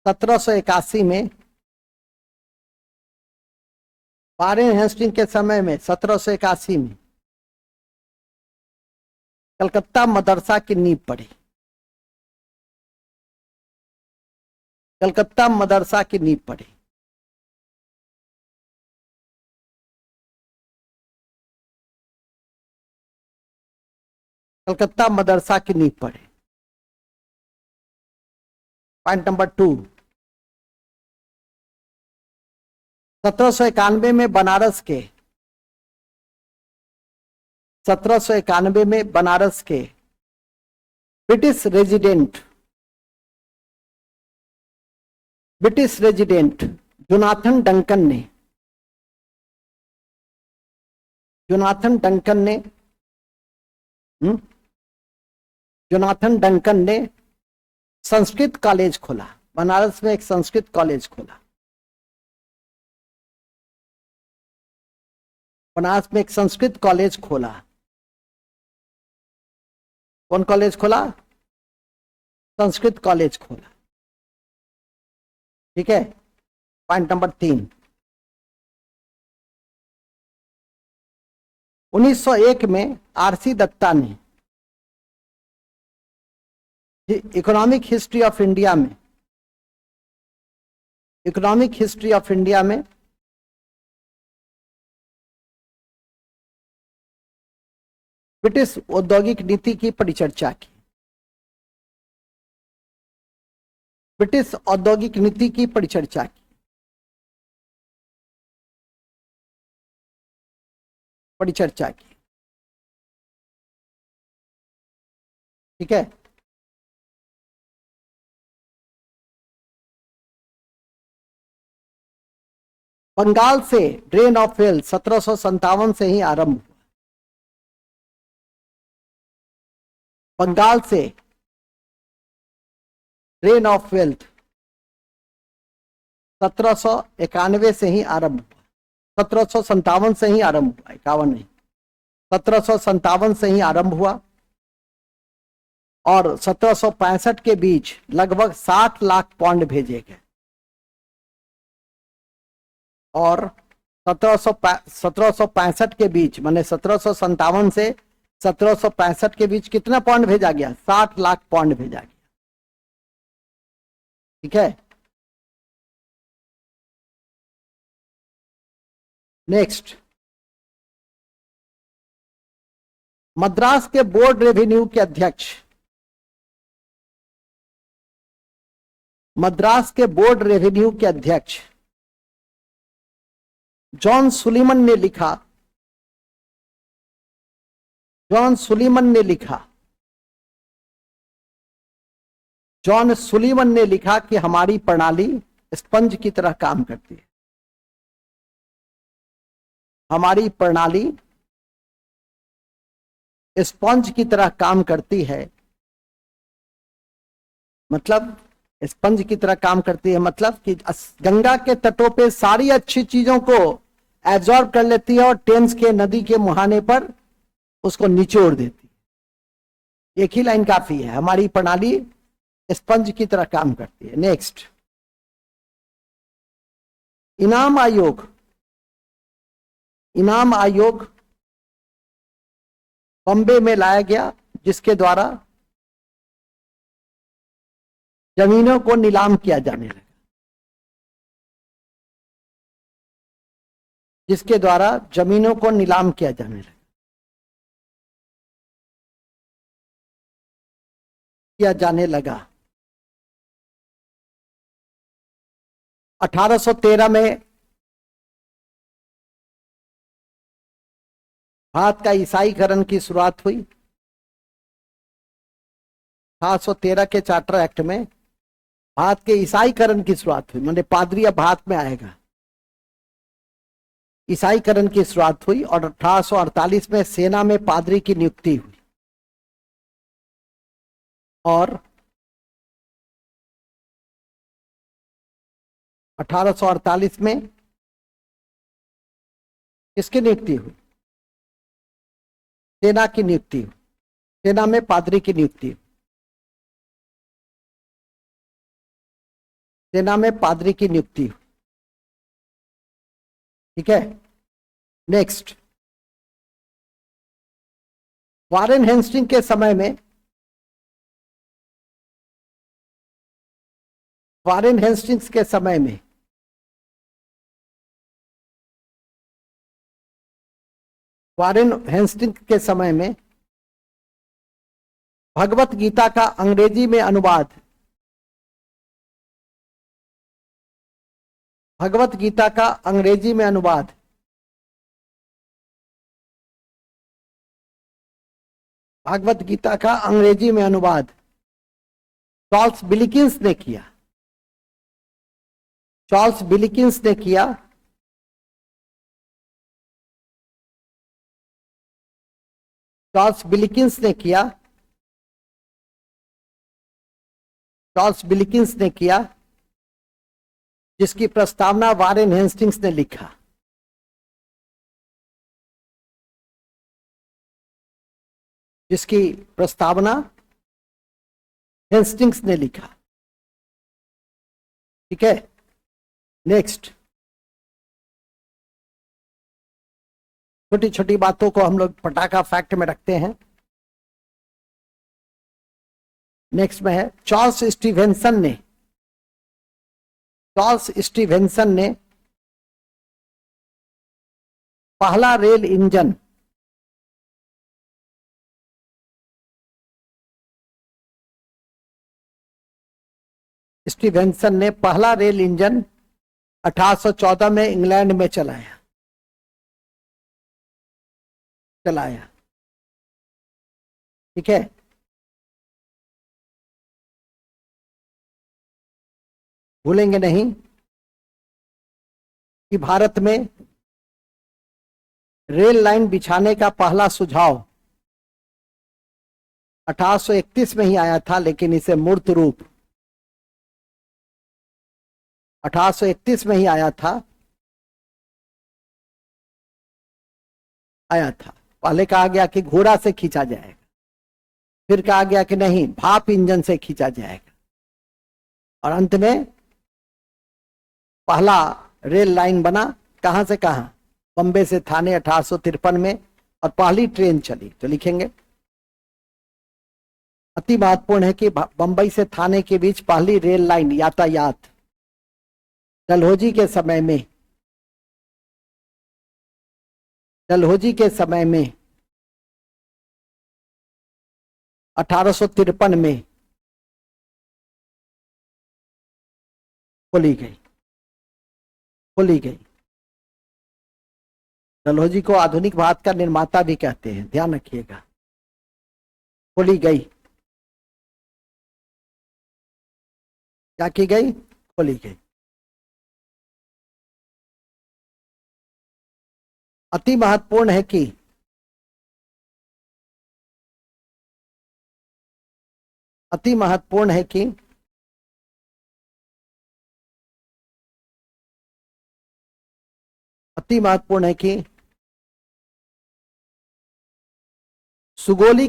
1781 में, वारेन हेस्टिंग के समय में 1781 में कलकत्ता मदरसा की नींव पड़ी। कलकत्ता मदरसा की नींव पड़ी। कलकत्ता मदरसा की नींव पड़ी। पॉइंट नंबर 2, 1791 में बनारस के, 1791 में बनारस के ब्रिटिश रेजिडेंट जोनाथन डंकन ने संस्कृत कॉलेज खोला। बनारस में एक संस्कृत कॉलेज खोला। बनारस में एक संस्कृत कॉलेज खोला। कौन कॉलेज खोला? संस्कृत कॉलेज खोला। ठीक है। पॉइंट नंबर 3, 1901 में आरसी दत्ता ने इकोनॉमिक हिस्ट्री ऑफ इंडिया में, इकोनॉमिक हिस्ट्री ऑफ इंडिया में ब्रिटिश औद्योगिक नीति की परिचर्चा की। ब्रिटिश औद्योगिक नीति की परिचर्चा की। परिचर्चा की। ठीक है। बंगाल से ड्रेन ऑफ वेल्थ 1757 से ही आरंभ हुआ। बंगाल से ड्रेन ऑफ वेल्थ 1791 से ही आरंभ हुआ, 1757 से ही आरंभ हुआ, 51 नहीं, 1757 से ही आरंभ हुआ और 1765 के बीच लगभग 60 लाख पौंड भेजे गए और 1765 के बीच माने 1757 से 1765 के बीच कितना पौंड भेजा गया? 60 लाख पौंड भेजा गया। ठीक है, नेक्स्ट, मद्रास के बोर्ड रेवेन्यू के अध्यक्ष, मद्रास के बोर्ड रेवेन्यू के अध्यक्ष जॉन सुलीमन ने लिखा, जॉन सुलीमन ने लिखा, जॉन सुलीमन ने लिखा कि हमारी प्रणाली स्पंज की तरह काम करती है। हमारी प्रणाली स्पंज की तरह काम करती है, मतलब स्पंज की तरह काम करती है मतलब कि गंगा के तटों पे सारी अच्छी चीजों को एब्जॉर्ब कर लेती है और टेम्स के नदी के मुहाने पर उसको निचोड़ देती है। एक ही लाइन काफी है, हमारी प्रणाली स्पंज की तरह काम करती है। नेक्स्ट, इनाम आयोग, इनाम आयोग बॉम्बे में लाया गया जिसके द्वारा जमीनों को नीलाम किया जाने लगा, जिसके द्वारा जमीनों को नीलाम किया जाने लगा, किया जाने लगा। 1813 में भारत का ईसाईकरण की शुरुआत हुई। 1813 के चार्टर एक्ट में भारत के ईसाईकरण की शुरुआत हुई, माने पादरी अब भारत में आएगा, ईसाईकरण की शुरुआत हुई और 1848 में सेना में पादरी की नियुक्ति हुई और 1848 में किसकी नियुक्ति हुई? सेना की नियुक्ति हुई, सेना में पादरी की नियुक्ति हुई, सेना में पादरी की नियुक्ति हुई। ठीक है, नेक्स्ट, वारेन हेस्टिंग के समय में, वारेन हेस्टिंग्स के समय में वारेन हेस्टिंग्स के समय में भगवत गीता का अंग्रेजी में अनुवाद, भगवत गीता का अंग्रेजी में अनुवाद भागवत गीता का अंग्रेजी में अनुवाद चार्ल्स बिलिकिंस ने किया, चार्ल्स बिलिकिंस ने किया। चार्ल्स बिलिकिंस ने किया, चार्ल्स बिलिकिंस ने किया, जिसकी प्रस्तावना वारेन हेस्टिंग्स ने लिखा। जिसकी प्रस्तावना हेस्टिंग्स ने लिखा। ठीक है, नेक्स्ट, छोटी छोटी बातों को हम लोग पटाखा फैक्ट में रखते हैं। नेक्स्ट में है चार्ल्स स्टीवेंसन ने, चार्ल्स स्टीवेंसन ने पहला रेल इंजन स्टीवेंसन ने पहला रेल इंजन 1814 में इंग्लैंड में चलाया। ठीक है, भूलेंगे नहीं कि भारत में रेल लाइन बिछाने का पहला सुझाव 1831 में ही आया था, लेकिन इसे मूर्त रूप 1831 में ही आया था। पहले कहा गया कि घोड़ा से खींचा जाएगा, फिर कहा गया कि नहीं, भाप इंजन से खींचा जाएगा, और अंत में पहला रेल लाइन बना। कहां से कहां? बंबई से थाने 1853 में, और पहली ट्रेन चली। तो लिखेंगे अति महत्वपूर्ण है कि बंबई से थाने के बीच पहली रेल लाइन यातायात डलहौजी के समय में 1853 में खोली गई। डलहौजी को आधुनिक भारत का निर्माता भी कहते हैं, ध्यान रखिएगा। खोली गई, क्या की गई? खोली गई। अति महत्वपूर्ण है कि अति महत्वपूर्ण है कि सुगोली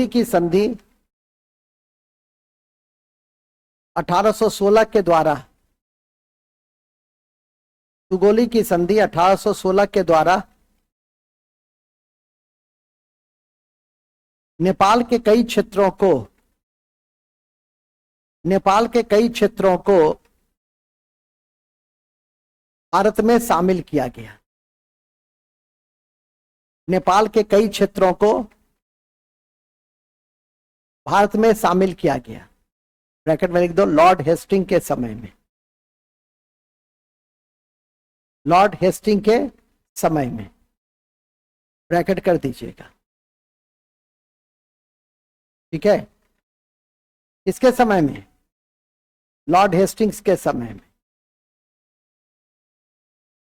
की संधि 1816 के द्वारा सुगोली की संधि 1816 के द्वारा नेपाल के कई क्षेत्रों को भारत में शामिल किया गया। नेपाल के कई क्षेत्रों को भारत में शामिल किया गया। ब्रैकेट में लिख दो, लॉर्ड हेस्टिंग के समय में। लॉर्ड हेस्टिंग के समय में ब्रैकेट कर दीजिएगा, ठीक है। किसके समय में? लॉर्ड हेस्टिंग्स के समय में।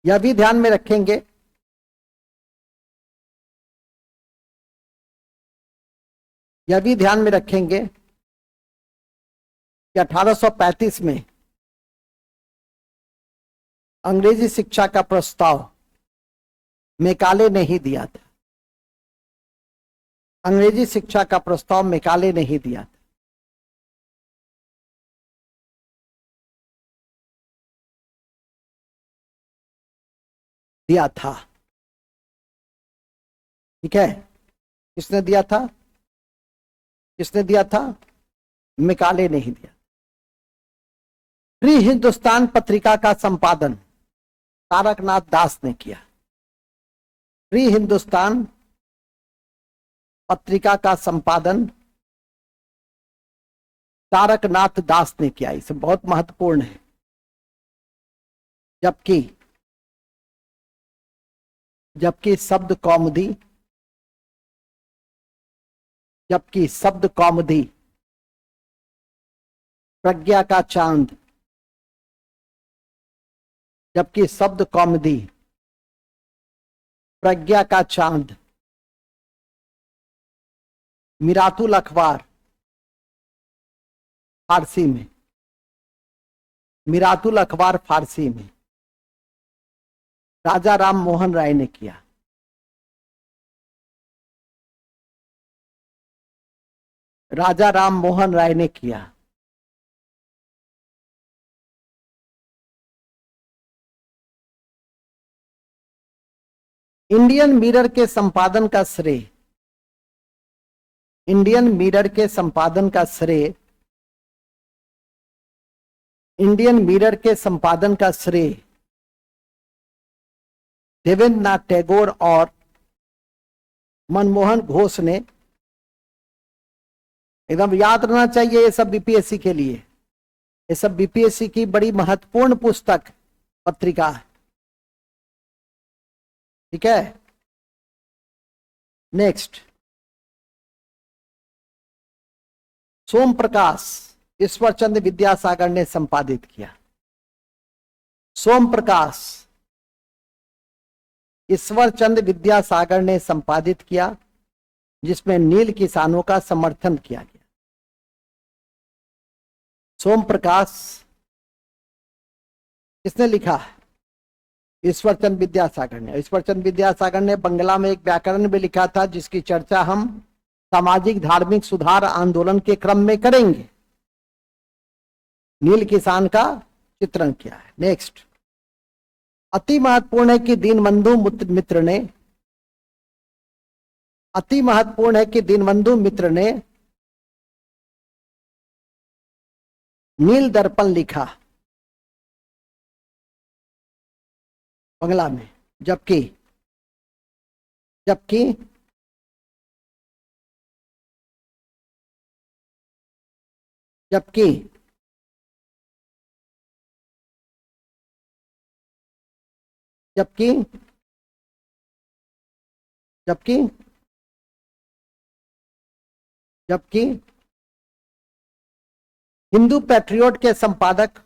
यह भी ध्यान में रखेंगे कि 1835 में अंग्रेजी शिक्षा का प्रस्ताव मैकाले ने ही दिया था। अंग्रेजी शिक्षा का प्रस्ताव मैकाले ने ही दिया था, ठीक है। किसने दिया था? मैकाले ने ही दिया। फ्री हिंदुस्तान पत्रिका का संपादन तारकनाथ दास ने किया। फ्री हिंदुस्तान पत्रिका का संपादन तारकनाथ दास ने किया। इसे बहुत महत्वपूर्ण है। जबकि शब्द कौमुदी प्रज्ञा का चांद, मिरातुल अखबार फारसी में राजा राम मोहन राय ने किया। इंडियन मिरर के संपादन का श्रेय देवेंद्रनाथ टैगोर और मनमोहन घोष ने। एकदम याद रहना चाहिए, ये सब बीपीएससी के लिए, ये सब बीपीएससी की बड़ी महत्वपूर्ण पुस्तक पत्रिका है, ठीक है। नेक्स्ट, सोम प्रकाश ईश्वरचंद्र विद्यासागर ने संपादित किया। सोम प्रकाश, ईश्वरचंद्र विद्यासागर ने संपादित किया, जिसमें नील किसानों का समर्थन किया गया। सोम प्रकाश किसने लिखा है? ईश्वरचंद्र विद्यासागर ने। ईश्वरचंद्र विद्यासागर ने बंगला में एक व्याकरण भी लिखा था, जिसकी चर्चा हम सामाजिक धार्मिक सुधार आंदोलन के क्रम में करेंगे। नील किसान का चित्रण किया है। नेक्स्ट, अति महत्वपूर्ण है कि दीनबंधु मित्र ने, अति महत्वपूर्ण है कि दीनबंधु मित्र ने नील दर्पण लिखा बंगला में, जबकि जबकि जबकि जबकि जबकि जबकि हिंदू पैट्रियोट के संपादक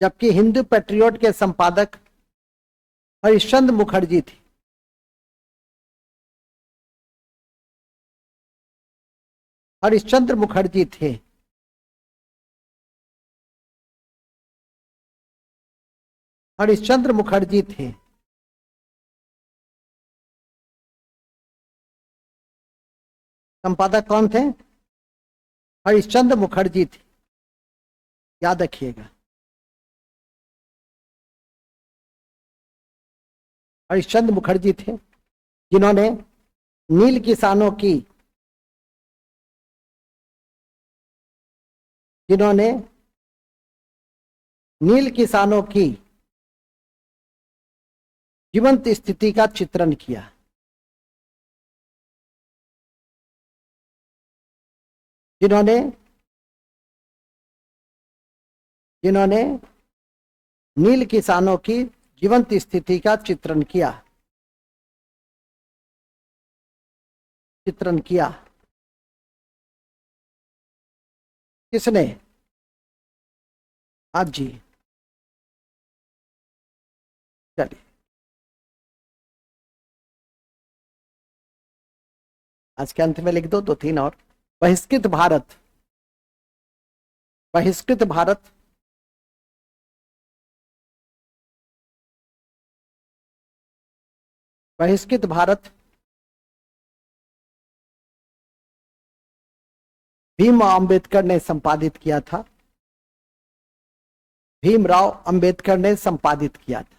जबकि हिंदू पैट्रियोट के संपादक हरिश्चंद्र मुखर्जी थे। हरिश्चंद्र मुखर्जी थे। हरिश्चंद्र मुखर्जी थे। संपादक कौन थे? हरिश्चंद्र मुखर्जी थे, याद रखिएगा। हरिश्चंद्र मुखर्जी थे जिन्होंने नील किसानों की जीवंत स्थिति का चित्रण किया। जिन्होंने नील किसानों की जीवंत स्थिति का चित्रण किया। किसने? आज जी, चलिए आज के अंत में लिख दो 2-3 और। बहिष्कृत भारत, बहिष्कृत भारत, बहिष्कृत भारत भीमराव अंबेडकर ने संपादित किया था। भीमराव अंबेडकर ने संपादित किया था।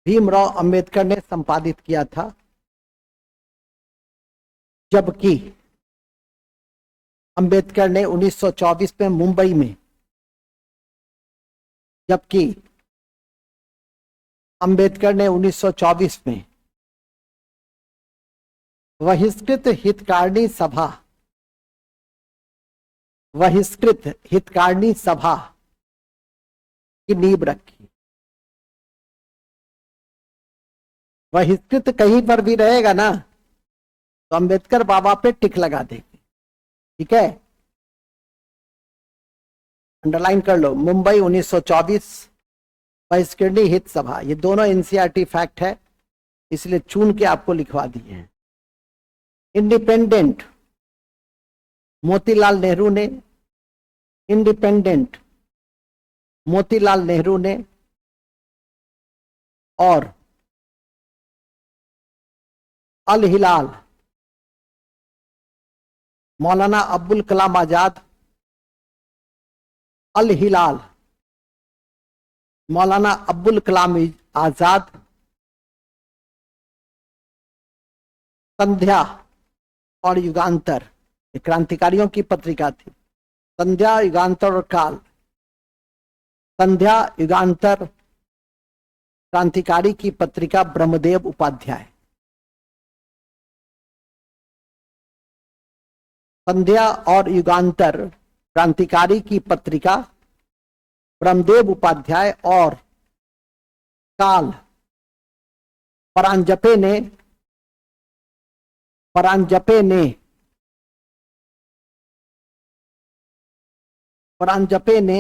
भीमराव अंबेडकर ने संपादित किया था, जबकि अंबेडकर ने 1924 में मुंबई में, जबकि अंबेडकर ने 1924 में बहिष्कृत हितकारिणी सभा, बहिष्कृत हितकारिणी सभा की नींव रखी। बहिष्कृत कहीं पर भी रहेगा ना तो अंबेडकर बाबा पे टिक लगा देंगे, ठीक है, अंडरलाइन कर लो। मुंबई 1924 बहिष्कृत हित सभा, ये दोनों एनसीईआरटी फैक्ट है, इसलिए चुन के आपको लिखवा दिए हैं। इंडिपेंडेंट मोतीलाल नेहरू ने, इंडिपेंडेंट मोतीलाल नेहरू ने और अल हिलाल मौलाना अब्दुल कलाम आजाद, अल हिलाल मौलाना अब्दुल कलाम आजाद, संध्या और युगांतर, क्रांतिकारियों की पत्रिका थी। संध्या, युगांतर और काल। संध्या, युगांतर, क्रांतिकारी की पत्रिका ब्रह्मदेव उपाध्याय। संध्या और युगांतर क्रांतिकारी की पत्रिका ब्रह्मदेव उपाध्याय और काल परांजपे ने परांजपे ने, परांजपे ने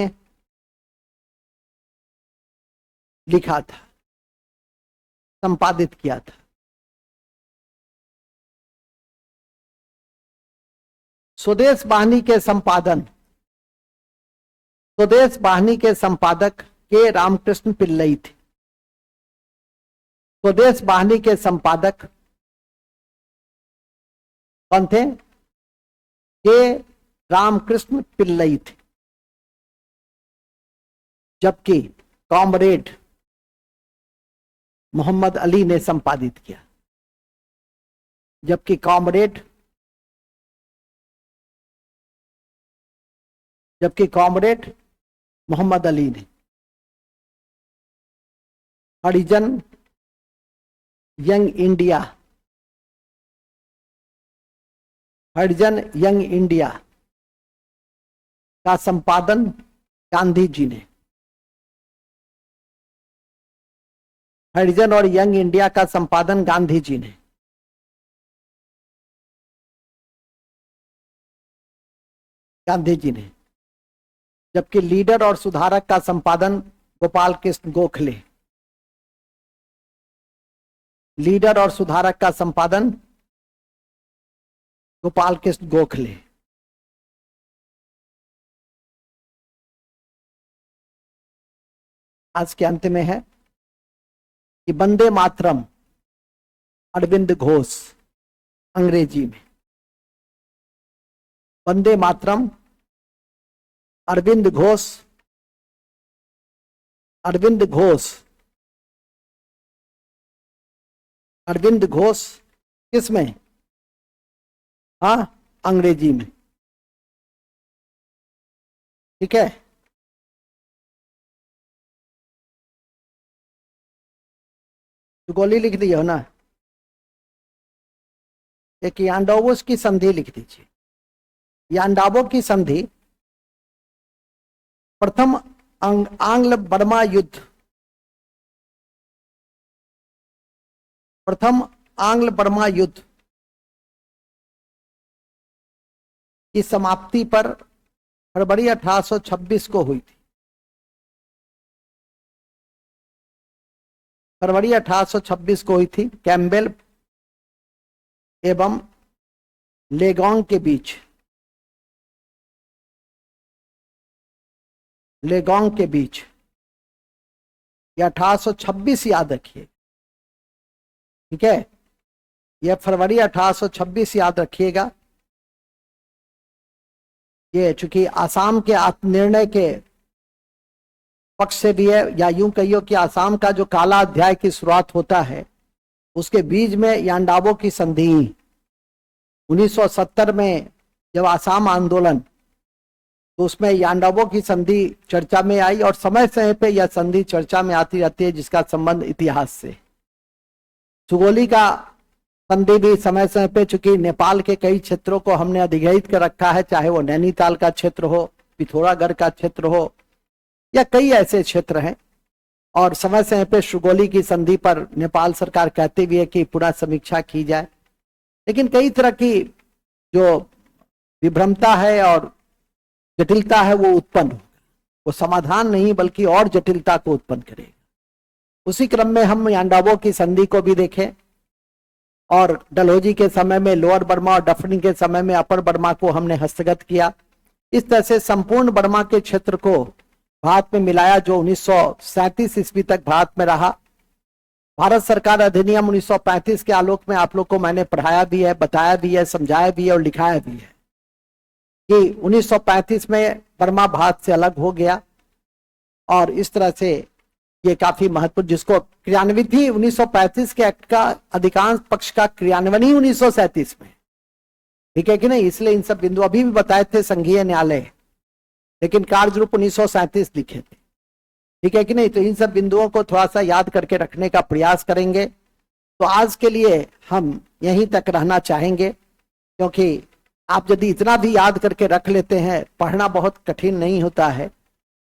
लिखा था, संपादित किया था। स्वदेश वाहिनी के संपादन, स्वदेश वाहिनी के संपादक के रामकृष्ण पिल्लई थे। स्वदेश वाहिनी के संपादक कौन थे? के रामकृष्ण पिल्लई थे। जबकि कॉमरेड मोहम्मद अली ने संपादित किया, जबकि कॉमरेड मोहम्मद अली ने हरिजन यंग इंडिया, हरिजन यंग इंडिया का संपादन गांधी जी ने, हरिजन और यंग इंडिया का संपादन गांधी जी ने, जबकि लीडर और सुधारक का संपादन गोपाल कृष्ण गोखले, लीडर और सुधारक का संपादन गोपाल कृष्ण गोखले। आज के अंत में है कि वंदे मातरम अरविंद घोष, अंग्रेजी में वंदे मातरम अरविंद घोष, अरविंद घोष किसमें? हाँ, अंग्रेजी में। ठीक है, तो गोली लिख दी हो ना, एक यांडावोस की संधि लिख दीजिए। यांडावो की संधि प्रथम आंग्ल बर्मा युद्ध, प्रथम आंग्ल बर्मा युद्ध की समाप्ति पर फरवरी 1826 को हुई थी। फरवरी 1826 को हुई थी। कैम्पबेल एवं लेगोंग के बीच, लेगोंग के बीच। यह 1826 याद रखिए, ठीक है, यह फरवरी 1826 याद रखिएगा। ये चूंकि आसाम के आत्मनिर्णय के पक्ष से भी है, या यूं कहियो कि आसाम का जो काला अध्याय की शुरुआत होता है, उसके बीच में यांडावो की संधि 1970 में जब आसाम आंदोलन, तो उसमें यांडावो की संधि चर्चा में आई, और समय समय पे यह संधि चर्चा में आती रहती है, जिसका संबंध इतिहास से। सुगोली का संधि भी समय समय पे, चूंकि नेपाल के कई क्षेत्रों को हमने अधिग्रहित कर रखा है, चाहे वो नैनीताल का क्षेत्र हो, पिथौरागढ़ का क्षेत्र हो, या कई ऐसे क्षेत्र हैं, और समय समय पे सुगोली की संधि पर नेपाल सरकार कहती भी है कि पूरा समीक्षा की जाए। लेकिन कई तरह की जो विभ्रमता है और जटिलता है वो उत्पन्न हो, वो समाधान नहीं बल्कि और जटिलता को उत्पन्न करेगा। उसी क्रम में हम यांडावो की संधि को भी देखें, और डलहौजी के समय में लोअर बर्मा और डफरिन के समय में अपर बर्मा को हमने हस्तगत किया। इस तरह से संपूर्ण बर्मा के क्षेत्र को भारत में मिलाया, जो 1937 ईस्वी तक भारत में रहा। भारत सरकार अधिनियम 1935 के आलोक में आप लोग को मैंने पढ़ाया भी है, बताया भी है, समझाया भी है और लिखाया भी है कि 1935 में बर्मा भारत से अलग हो गया, और इस तरह से ये काफी महत्वपूर्ण, जिसको क्रियान्वित ही 1935 के एक्ट का अधिकांश पक्ष का क्रियान्वयन ही 1937 में, ठीक है कि नहीं। इसलिए इन सब बिंदु अभी भी बताए थे संघीय न्यायालय, लेकिन कार्य रूप 1937 लिखे थे, ठीक है कि नहीं। तो इन सब बिंदुओं को थोड़ा सा याद करके रखने का प्रयास करेंगे। तो आज के लिए हम यहीं तक रहना चाहेंगे, क्योंकि आप यदि इतना भी याद करके रख लेते हैं, पढ़ना बहुत कठिन नहीं होता है,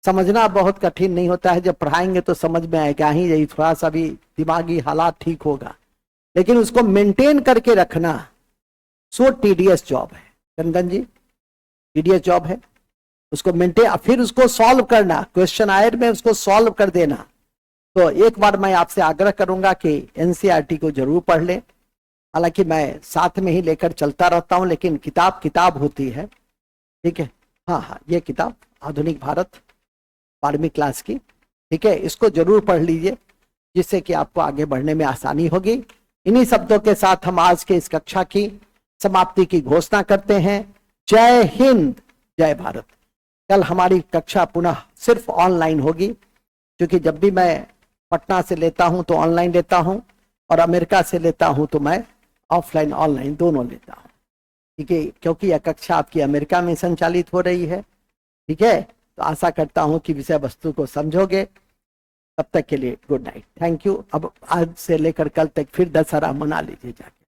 समझना बहुत कठिन नहीं होता है। जब पढ़ाएंगे तो समझ में आएगा ही, यही थोड़ा सा भी दिमागी हालात ठीक होगा, लेकिन उसको मेंटेन करके रखना सो टीडीएस जॉब है चंदन जी, टीडीएस जॉब है, उसको मेंटेन, फिर उसको सॉल्व करना, क्वेश्चन आयर में उसको सॉल्व कर देना। तो एक बार मैं आपसे आग्रह करूंगा कि एनसीईआरटी को जरूर पढ़ लें। हालांकि मैं साथ में ही लेकर चलता रहता हूं, लेकिन किताब किताब होती है, ठीक है। हाँ हाँ, ये किताब आधुनिक भारत 12वीं क्लास की, ठीक है, इसको जरूर पढ़ लीजिए, जिससे कि आपको आगे बढ़ने में आसानी होगी। इन्हीं शब्दों के साथ हम आज के इस कक्षा की समाप्ति की घोषणा करते हैं। जय हिंद, जय भारत। कल हमारी कक्षा पुनः सिर्फ ऑनलाइन होगी, क्योंकि जब भी मैं पटना से लेता हूं तो ऑनलाइन लेता हूं, और अमेरिका से लेता हूं तो मैं ऑफलाइन ऑनलाइन दोनों लेता हूं, ठीक है, क्योंकि यह कक्षा आपकी अमेरिका में संचालित हो रही है, ठीक है। तो आशा करता हूं कि विषय वस्तु को समझोगे। तब तक के लिए गुड नाइट, थैंक यू। अब आज से लेकर कल तक फिर दशहरा मना लीजिए जाके।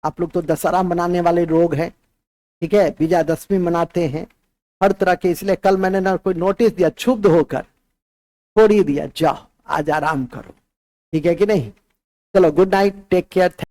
आप लोग तो दशहरा मनाने वाले लोग हैं, ठीक है, विजयादशमी मनाते हैं, हर तरह के, इसलिए कल मैंने ना कोई नोटिस दिया, क्षुब्ध होकर छोड़ ही दिया, जाओ आज आराम करो, ठीक है कि नहीं। चलो गुड नाइट, टेक केयर।